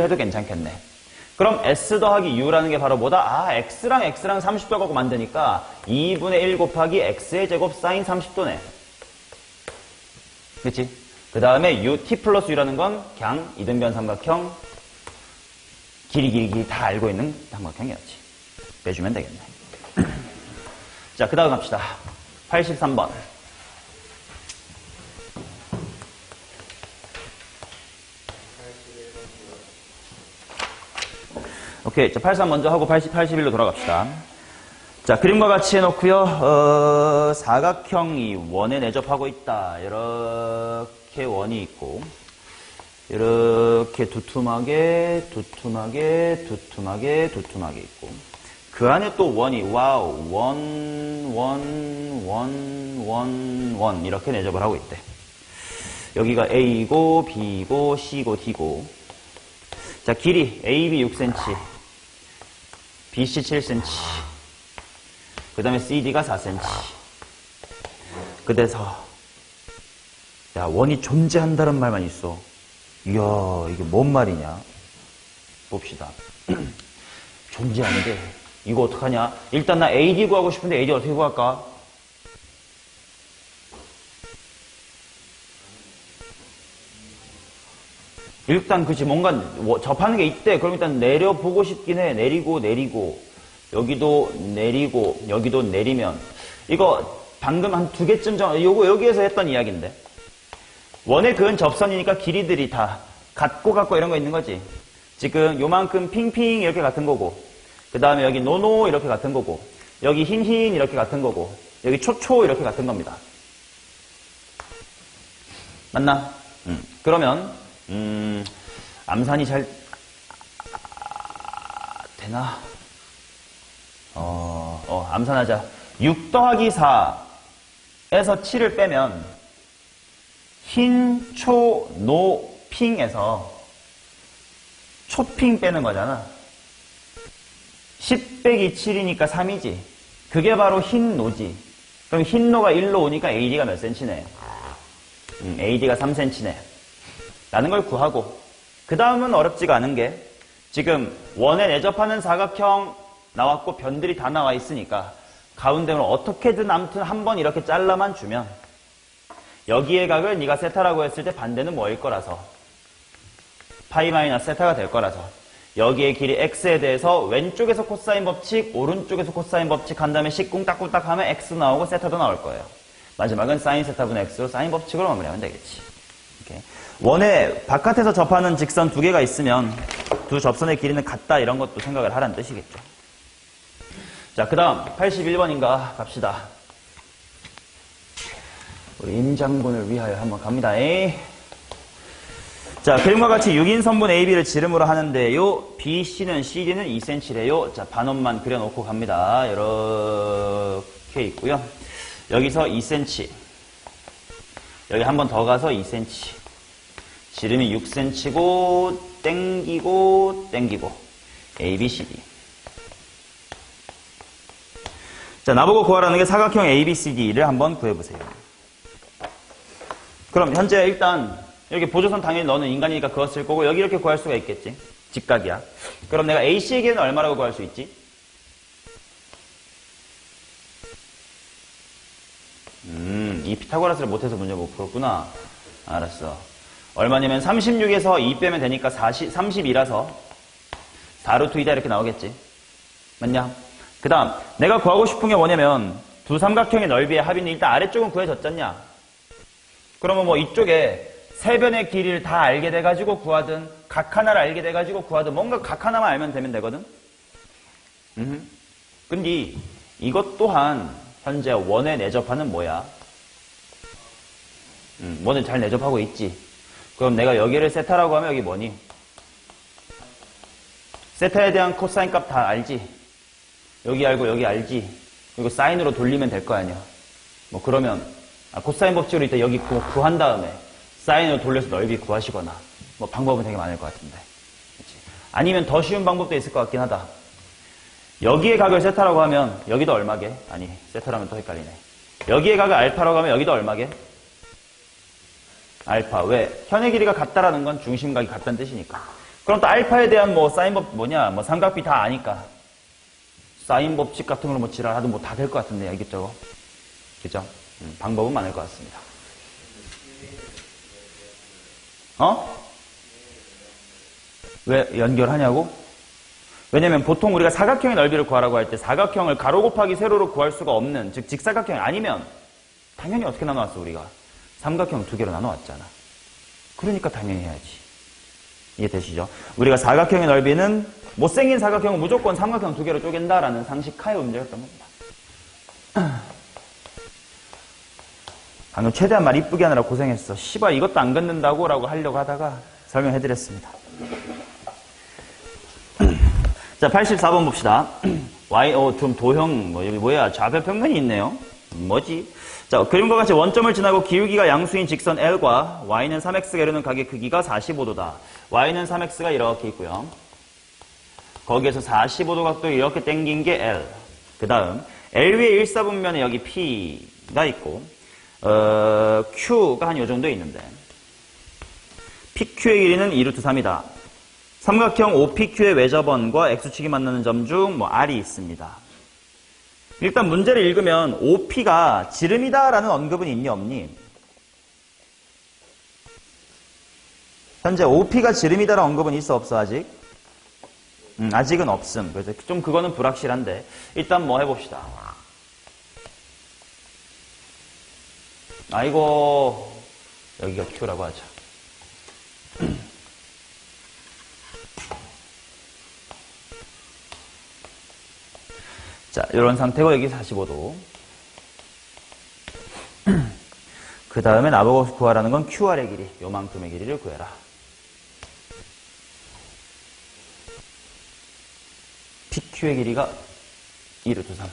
해도 괜찮겠네. 그럼 S 더하기 U라는 게 바로 뭐다? X랑 30도 갖고 만드니까 2분의 1 곱하기 X의 제곱 사인 30도네. 그치? 그 다음에 T 플러스 U라는 건 그냥 이등변 삼각형 길이 다 알고 있는 삼각형이었지. 빼주면 되겠네. 자, 그 다음 갑시다. 83번. 오케이. 자, 83 먼저 하고 81로 돌아갑시다. 자, 그림과 같이 해놓고요. 사각형이 원에 내접하고 있다. 이렇게 원이 있고, 이렇게 두툼하게 있고, 그 안에 또 원이, 원, 이렇게 내접을 하고 있대. 여기가 A고, B고, C고, D고. 자, 길이 AB 6cm, BC 7cm, 그 다음에 CD가 4cm. 그래서 야, 원이 존재한다는 말만 있어. 이야, 이게 뭔 말이냐? 봅시다. 존재하는데 이거 어떡하냐? 일단 나 AD 구하고 싶은데 AD 어떻게 구할까? 일단 그치 뭔가 접하는 게 있대. 그럼 일단 내려보고 싶긴 해. 내리고 여기도 내리고 여기도 내리면 이거 방금 한 2개쯤 전 요거 여기에서 했던 이야기인데 원에 그은 접선이니까 길이들이 다 같고 이런 거 있는 거지. 지금 요만큼 핑핑 이렇게 같은 거고 그 다음에 여기 노노 이렇게 같은 거고 여기 흰 이렇게 같은 거고 여기 초 이렇게 같은 겁니다. 맞나? 그러면 암산이 잘 되나? 암산하자. 6 더하기 4에서 7을 빼면 흰, 초, 노, 핑에서 초핑 빼는 거잖아. 10 빼기 7이니까 3이지. 그게 바로 흰 노지. 그럼 흰 노가 1로 오니까 AD가 몇 cm네? AD가 3cm네. 라는 걸 구하고, 그 다음은 어렵지가 않은 게, 지금 원에 내접하는 사각형 나왔고 변들이 다 나와 있으니까 가운데를 어떻게든 아무튼 한번 이렇게 잘라만 주면 여기의 각을 네가 세타라고 했을 때 반대는 뭐일 거라서 파이 마이너스 세타가 될 거라서 여기의 길이 x에 대해서 왼쪽에서 코사인 법칙, 오른쪽에서 코사인 법칙 한 다음에 씩꿍딱꿍딱 하면 x 나오고 세타도 나올 거예요. 마지막은 사인 세타분의 x로 사인 법칙으로 마무리하면 되겠지. 이렇게. 원에 바깥에서 접하는 직선 두 개가 있으면 두 접선의 길이는 같다 이런 것도 생각을 하라는 뜻이겠죠. 자, 그 다음 81번인가 갑시다. 우리 임 장군을 위하여 한번 갑니다. 자, 그림과 같이 6인 선분 AB를 지름으로 하는데요. BC는 CD는 2cm래요. 자, 반원만 그려놓고 갑니다. 이렇게 있고요. 여기서 2cm. 여기 한 번 더 가서 2cm. 지름이 6cm고 땡기고 ABCD. 자, 나보고 구하라는 게 사각형 ABCD를 한번 구해보세요. 그럼 현재 일단 이렇게 보조선 당연히 너는 인간이니까 그거 쓸 거고 여기 이렇게 구할 수가 있겠지. 직각이야. 그럼 내가 AC의 길이는 얼마라고 구할 수 있지? 이 피타고라스를 못해서 문제 못 풀었구나. 알았어. 얼마냐면 36에서 2 빼면 되니까 32라서 4루트 2다 이렇게 나오겠지. 맞냐? 그 다음 내가 구하고 싶은 게 뭐냐면 두 삼각형의 넓이의 합인데 일단 아래쪽은 구해졌잖냐. 그러면 뭐 이쪽에 세 변의 길이를 다 알게 돼가지고 구하든 각 하나를 알게 돼가지고 구하든 뭔가 각 하나만 알면 되면 되거든. 근데 이것 또한 현재 원에 내접하는 뭐야? 원에 잘 내접하고 있지. 그럼 내가 여기를 세타라고 하면 여기 뭐니? 세타에 대한 코사인 값 다 알지? 여기 알고 여기 알지? 그리고 사인으로 돌리면 될 거 아니야. 뭐 그러면 코사인 법칙으로 일단 여기 구한 다음에 사인으로 돌려서 넓이 구하시거나 뭐 방법은 되게 많을 것 같은데. 그치? 아니면 더 쉬운 방법도 있을 것 같긴 하다. 여기의 각을 세타라고 하면 여기도 얼마게? 아니 세타라면 또 헷갈리네. 여기의 각을 알파라고 하면 여기도 얼마게? 알파. 왜? 현의 길이가 같다라는 건 중심각이 같다는 뜻이니까. 그럼 또 알파에 대한 뭐 사인법 뭐냐 뭐 삼각비 다 아니까 사인 법칙 같은 걸로 뭐 지랄하도 뭐 다 될 것 같은데 이것저것. 그죠? 방법은 많을 것 같습니다. 왜 연결하냐고? 왜냐면 보통 우리가 사각형의 넓이를 구하라고 할 때 사각형을 가로 곱하기 세로로 구할 수가 없는, 즉 직사각형이 아니면 당연히 어떻게 나눠왔어 우리가? 삼각형 두 개로 나눠왔잖아. 그러니까 당연히 해야지. 이해되시죠? 우리가 사각형의 넓이는 못생긴 사각형은 무조건 삼각형 두 개로 쪼갠다라는 상식하에 움직였던 겁니다. 방금 최대한 말 이쁘게 하느라 고생했어. 씨발 이것도 안 긋는다고 라고 하려고 하다가 설명해드렸습니다. 자, 84번 봅시다. Y, 좀 도형, 여기 뭐야, 좌표평면이 있네요. 뭐지? 자, 그림과 같이 원점을 지나고 기울기가 양수인 직선 L과 Y는 3X가 이루는 각의 크기가 45도다. Y는 3X가 이렇게 있고요. 거기에서 45도 각도 이렇게 당긴 게 L. 그 다음, L 위에 일사분면에 여기 P가 있고, Q가 한 요 정도 있는데, PQ의 길이는 2루트 3이다. 삼각형 OPQ의 외접원과 X축이 만나는 점 중 뭐 R이 있습니다. 일단 문제를 읽으면 OP가 지름이다라는 언급은 있니 없니? 현재 OP가 지름이다라는 언급은 있어 없어 아직? 아직은 없음. 그래서 좀 그거는 불확실한데 일단 뭐 해봅시다. 아이고 여기가 Q라고 하죠. 자, 이런 상태고 여기 45도. 그 다음에 나보고 구하라는 건 QR의 길이, 요만큼의 길이를 구해라. PQ의 길이가 2루트 3.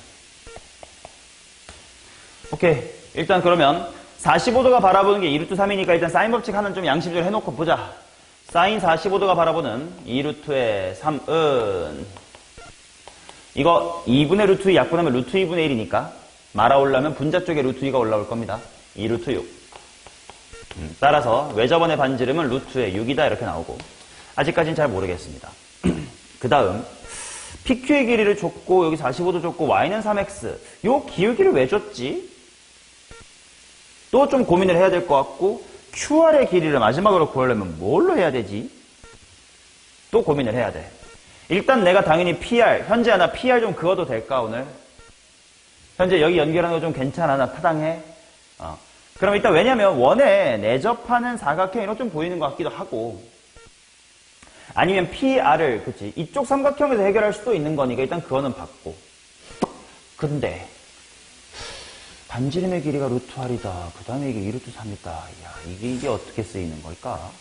오케이. 일단 그러면 45도가 바라보는 게 2루트 3이니까 일단 사인 법칙 하나는 좀 양심적으로 해놓고 보자. 사인 45도가 바라보는 2루트의 3은 이거 2분의 루트 2 약분하면 루트 2분의 1이니까 말아오려면 분자 쪽에 루트 2가 올라올 겁니다. 2루트 6. 따라서 외접원의 반지름은 루트의 6이다 이렇게 나오고 아직까지는 잘 모르겠습니다. 그 다음 PQ의 길이를 줬고 여기 45도 줬고 Y는 3X 요 기울기를 왜 줬지? 또 좀 고민을 해야 될 것 같고 QR의 길이를 마지막으로 구하려면 뭘로 해야 되지? 또 고민을 해야 돼. 일단 내가 당연히 PR 현재 하나 PR 좀 그어도 될까 오늘? 현재 여기 연결하는 거 좀 괜찮아? 나 타당해? 그럼 일단 왜냐면 원에 내접하는 사각형 이런 좀 보이는 것 같기도 하고 아니면 PR을 그치 이쪽 삼각형에서 해결할 수도 있는 거니까 일단 그거는 받고 근데 반지름의 길이가 루트 R이다 그 다음에 이게 2루트 3이다 야 이게 어떻게 쓰이는 걸까?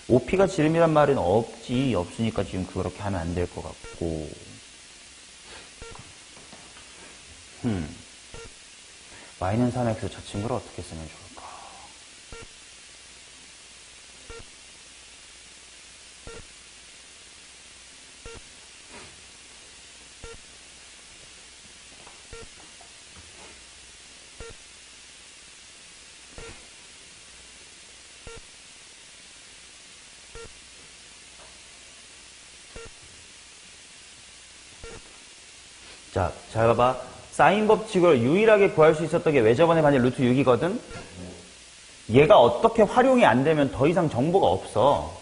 OP가 지름이란 말은 없으니까 지금 그렇게 하면 안 될 것 같고 Y는 3X 저 친구를 어떻게 쓰면 좋을까? 자, 잘 봐봐. 사인 법칙을 유일하게 구할 수 있었던 게 외접원의 반지 루트 6이거든? 얘가 어떻게 활용이 안 되면 더 이상 정보가 없어.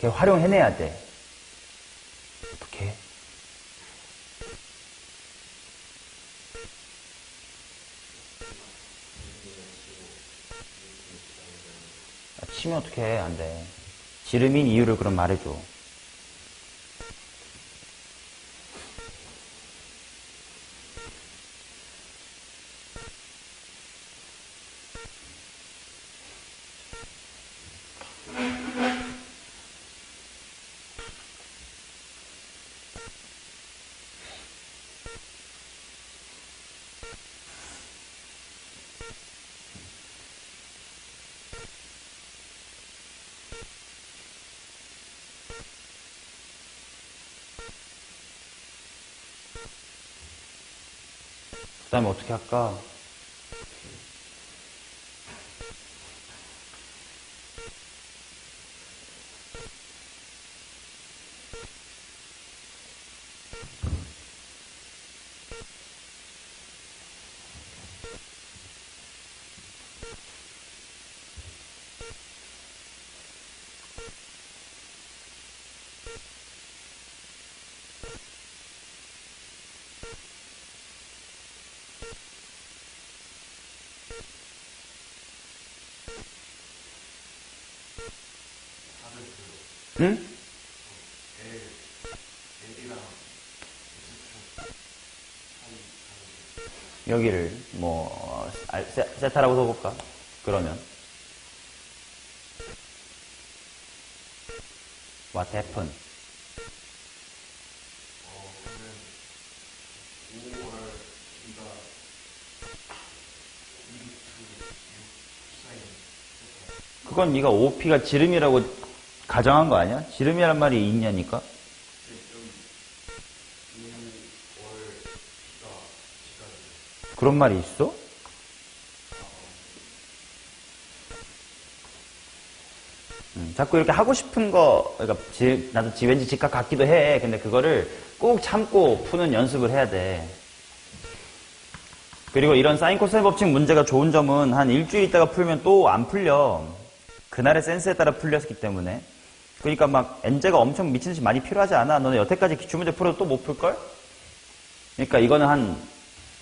걔 활용해내야 돼. 어떻게? 치면 어떻게 해? 안 돼. 지름인 이유를 그럼 말해줘. 그 다음에 어떻게 할까? 응? 여기를 뭐 세타라고 써볼까? 그러면 What happened? 그건 네가 OP가 지름이라고 가정한 거 아니야? 지름이란 말이 있냐니까? 그런 말이 있어? 자꾸 이렇게 하고 싶은 거, 그러니까 나도 왠지 직각 같기도 해. 근데 그거를 꼭 참고 푸는 연습을 해야 돼. 그리고 이런 사인 코사인 법칙 문제가 좋은 점은 한 일주일 있다가 풀면 또 안 풀려. 그날의 센스에 따라 풀렸기 때문에. 그러니까 막 엔제가 엄청 미친듯이 많이 필요하지 않아. 너네 여태까지 기출문제 풀어도 또 못 풀걸? 그러니까 이거는 한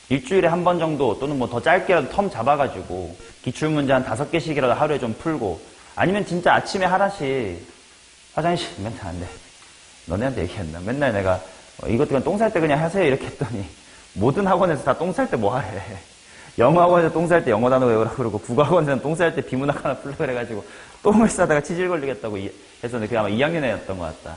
일주일에 한 번 정도 또는 뭐 더 짧게라도 텀 잡아가지고 기출문제 한 5개씩이라도 하루에 좀 풀고 아니면 진짜 아침에 하나씩 화장실 맨날 안 돼. 너네한테 얘기했나? 맨날 내가 이것 그냥 똥 쌀 때 그냥 하세요 이렇게 했더니 모든 학원에서 다 똥 쌀 때 뭐 하래. 영어 학원에서 똥 쌀 때 영어 단어 외우라고 그러고 국어 학원에서는 똥 쌀 때 비문학 하나 풀라 그래가지고 똥을 싸다가 치질 걸리겠다고 해서 그게 아마 2학년 애였던 것 같다.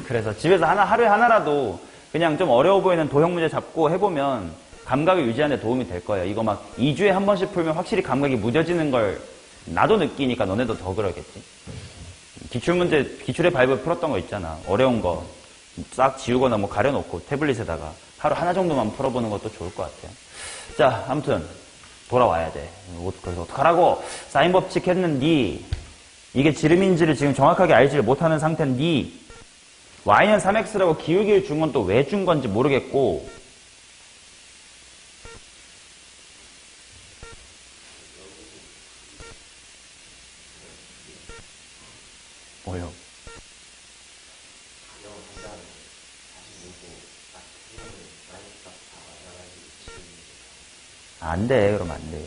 그래서 집에서 하루에 하나라도 그냥 좀 어려워 보이는 도형 문제 잡고 해보면 감각을 유지하는 데 도움이 될 거예요. 이거 막 2주에 한 번씩 풀면 확실히 감각이 무뎌지는 걸 나도 느끼니까 너네도 더 그러겠지. 기출문제, 기출의 바이블 풀었던 거 있잖아. 어려운 거 싹 지우거나 뭐 가려놓고 태블릿에다가 하루 하나 정도만 풀어보는 것도 좋을 것 같아요. 자, 아무튼 돌아와야 돼. 그래서 어떡하라고? 사인 법칙 했는디 이게 지름인지를 지금 정확하게 알지를 못하는 상태인디 y는 3x라고 기울기를 준 건 또 왜 준 건지 모르겠고 뭐요? 안 돼. 그러면 안 돼.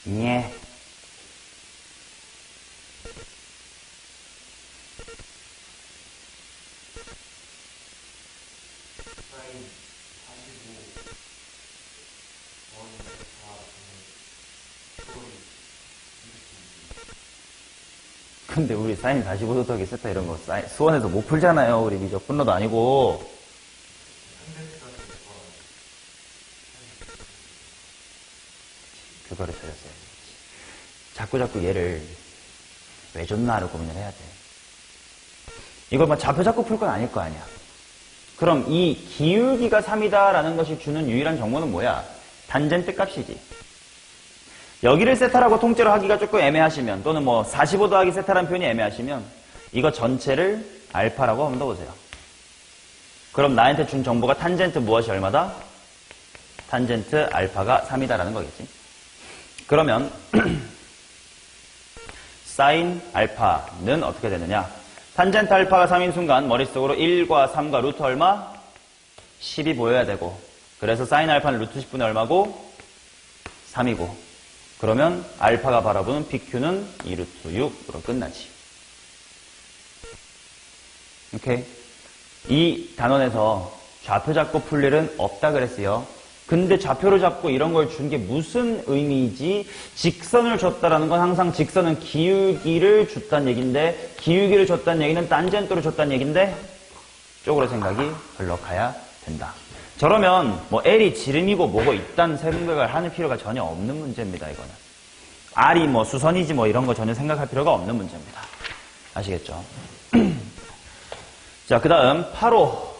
예. 근데 우리 사인 45도 더하기 세타 이런 거 수원에서 못 풀잖아요. 우리 미적 분노도 아니고. 그거를 찾았어요. 자꾸 얘를 왜 줬나를 고민을 해야 돼. 이걸 뭐 좌표 잡고 풀 건 아닐 거 아니야. 그럼 이 기울기가 3이다라는 것이 주는 유일한 정보는 뭐야? 탄젠트 값이지. 여기를 세타라고 통째로 하기가 조금 애매하시면 또는 뭐 45 더하기 세타라는 표현이 애매하시면 이거 전체를 알파라고 한번 넣으세요. 그럼 나한테 준 정보가 탄젠트 무엇이 얼마다? 탄젠트 알파가 3이다라는 거겠지. 그러면 사인 알파는 어떻게 되느냐? 탄젠트 알파가 3인 순간 머릿속으로 1과 3과 루트 얼마? 10이 보여야 되고 그래서 사인 알파는 루트 10분의 얼마고? 3이고 그러면 알파가 바라보는 PQ는 2루트 6으로 끝나지. 오케이? 이 단원에서 좌표 잡고 풀 일은 없다 그랬어요. 근데 좌표를 잡고 이런 걸 준 게 무슨 의미이지? 직선을 줬다라는 건 항상 직선은 기울기를 줬다는 얘기인데 기울기를 줬다는 얘기는 탄젠트를 줬다는 얘기인데 쪽으로 생각이 흘러가야 된다. 저러면 뭐 L이 지름이고 뭐고 있다는 생각을 하는 필요가 전혀 없는 문제입니다. 이거는 R이 뭐 수선이지 뭐 이런 거 전혀 생각할 필요가 없는 문제입니다. 아시겠죠? 자, 그 다음 8호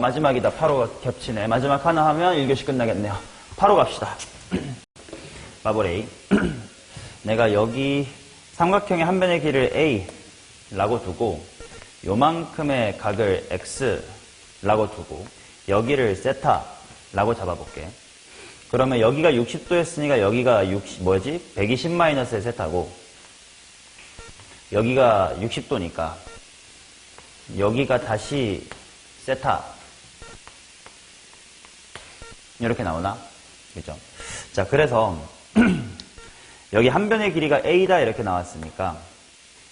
마지막이다. 8호 겹치네. 마지막 하나 하면 1교시 끝나겠네요. 8호 갑시다. 마블 A. 내가 여기 삼각형의 한 변의 길을 A라고 두고 요만큼의 각을 X라고 두고 여기를 세타라고 잡아볼게. 그러면 여기가 60도였으니까 여기가 120-의 세타고 여기가 60도니까 여기가 다시 세타 이렇게 나오나? 그죠? 자, 그래서 여기 한 변의 길이가 A다 이렇게 나왔으니까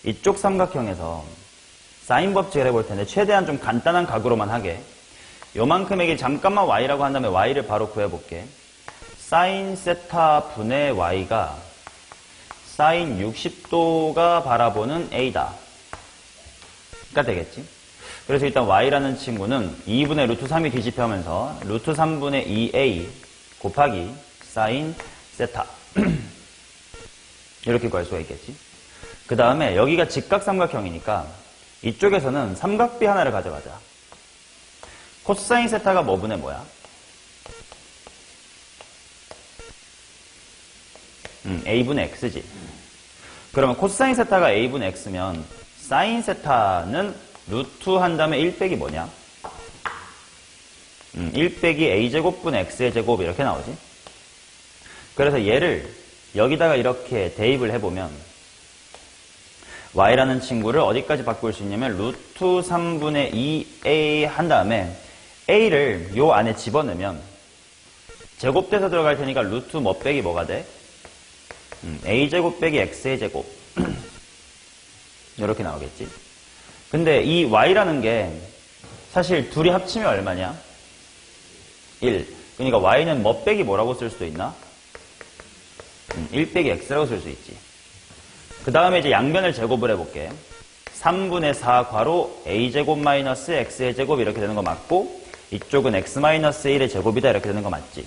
이쪽 삼각형에서 사인 법칙을 해볼 텐데 최대한 좀 간단한 각으로만 하게 요만큼의 길 잠깐만 Y라고 한 다음에 Y를 바로 구해볼게. 사인 세타 분의 Y가 사인 60도가 바라보는 A다 가 되겠지. 그래서 일단 Y라는 친구는 2분의 루트 3이 뒤집혀면서 루트 3분의 2A 곱하기 사인 세타 이렇게 구할 수가 있겠지. 그 다음에 여기가 직각삼각형이니까 이쪽에서는 삼각비 하나를 가져가자. 코사인 세타가 뭐 분의 뭐야? A분의 X지. 그러면 코사인 세타가 A분의 X면 사인 세타는 루트 한 다음에 1 빼기 뭐냐? 1 빼기 A제곱분의 X의 제곱 이렇게 나오지. 그래서 얘를 여기다가 이렇게 대입을 해보면 y라는 친구를 어디까지 바꿀 수 있냐면 루트 3분의 2a 한 다음에 a를 요 안에 집어넣으면 제곱돼서 들어갈 테니까 루트 뭐 빼기 뭐가 돼? a제곱 빼기 x의 제곱 이렇게 나오겠지. 근데 이 y라는 게 사실 둘이 합치면 얼마냐? 1. 그러니까 y는 뭐 빼기 뭐라고 쓸 수도 있나? 1 빼기 x라고 쓸 수 있지. 그 다음에 이제 양변을 제곱을 해볼게. 3분의 4 괄호 a제곱 마이너스 x의 제곱 이렇게 되는 거 맞고 이쪽은 x 마이너스 1의 제곱이다 이렇게 되는 거 맞지.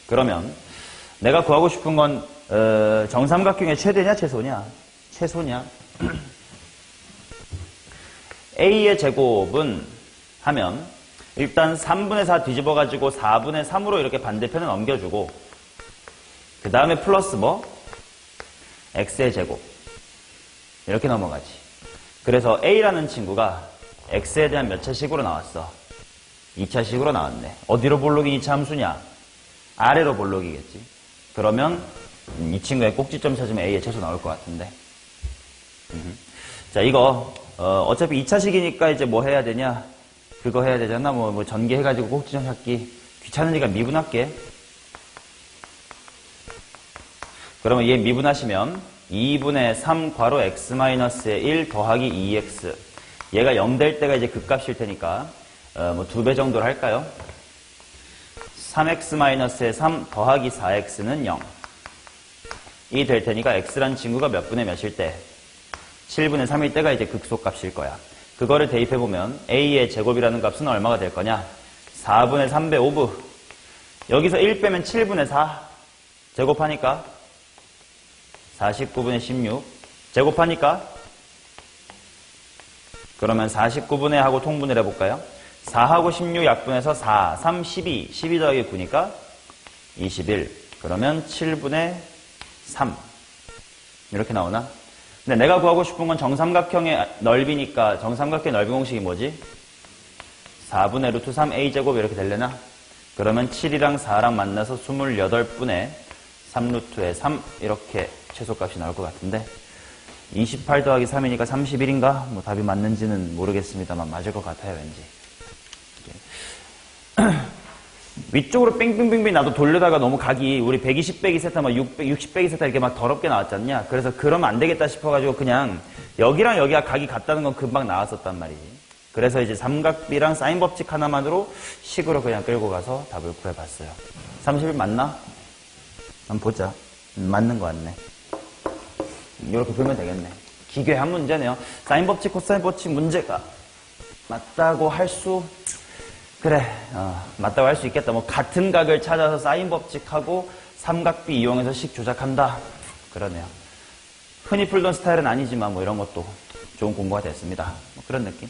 그러면 내가 구하고 싶은 건 정삼각형의 최대냐 최소냐? 최소냐? a의 제곱은 하면 일단 3분의 4 뒤집어가지고 4분의 3으로 이렇게 반대편을 넘겨주고 그 다음에 플러스 뭐? x의 제곱 이렇게 넘어가지. 그래서 a라는 친구가 x에 대한 몇 차식으로 나왔어? 2차식으로 나왔네. 어디로 볼록인 2차 함수냐? 아래로 볼록이겠지. 그러면 이 친구의 꼭지점 찾으면 a의 최소 나올 것 같은데. 자, 이거 어차피 2차식이니까 이제 뭐 해야 되냐? 그거 해야 되잖아. 뭐 전개해가지고 꼭지점 찾기 귀찮으니까 미분할게. 그러면 얘 미분하시면 2분의 3 괄호 x-의 1 더하기 2x 얘가 0 될 때가 이제 극값일 테니까 뭐 2배 정도로 할까요? 3x-의 3 더하기 4x는 0 이 될 테니까 x란 친구가 몇 분의 몇일 때? 7분의 3일 때가 이제 극소값일 거야. 그거를 대입해보면 a의 제곱이라는 값은 얼마가 될 거냐? 4분의 3배 5분 여기서 1 빼면 7분의 4 제곱하니까 49분의 16 제곱하니까 그러면 49분의 하고 통분을 해볼까요? 4하고 16 약분해서 4, 3, 12 12 더하기 9니까 21 그러면 7분의 3 이렇게 나오나? 근데 내가 구하고 싶은 건 정삼각형의 넓이니까 정삼각형의 넓이 공식이 뭐지? 4분의 루트 3 a제곱 이렇게 될래나? 그러면 7이랑 4랑 만나서 28분의 3루트의 3 이렇게 최소값이 나올 것 같은데 28 더하기 3이니까 31인가? 뭐 답이 맞는지는 모르겠습니다만 맞을 것 같아요 왠지. 위쪽으로 뺑뺑뺑뺑 나도 돌려다가 너무 각이 우리 120 빼기 세타 막 60 빼기 세타 이렇게 막 더럽게 나왔지 않냐? 그래서 그러면 안 되겠다 싶어가지고 그냥 여기랑 여기가 각이 같다는 건 금방 나왔었단 말이지. 그래서 이제 삼각비랑 사인 법칙 하나만으로 식으로 그냥 끌고 가서 답을 구해봤어요. 31 맞나? 한번 보자. 맞는 것 같네. 이렇게 풀면 되겠네. 기괴한 문제네요. 사인 법칙, 코사인 법칙 문제가 맞다고 할 수, 그래, 맞다고 할 수 있겠다. 뭐, 같은 각을 찾아서 사인 법칙하고 삼각비 이용해서 식 조작한다. 그러네요. 흔히 풀던 스타일은 아니지만 뭐 이런 것도 좋은 공부가 됐습니다. 뭐 그런 느낌.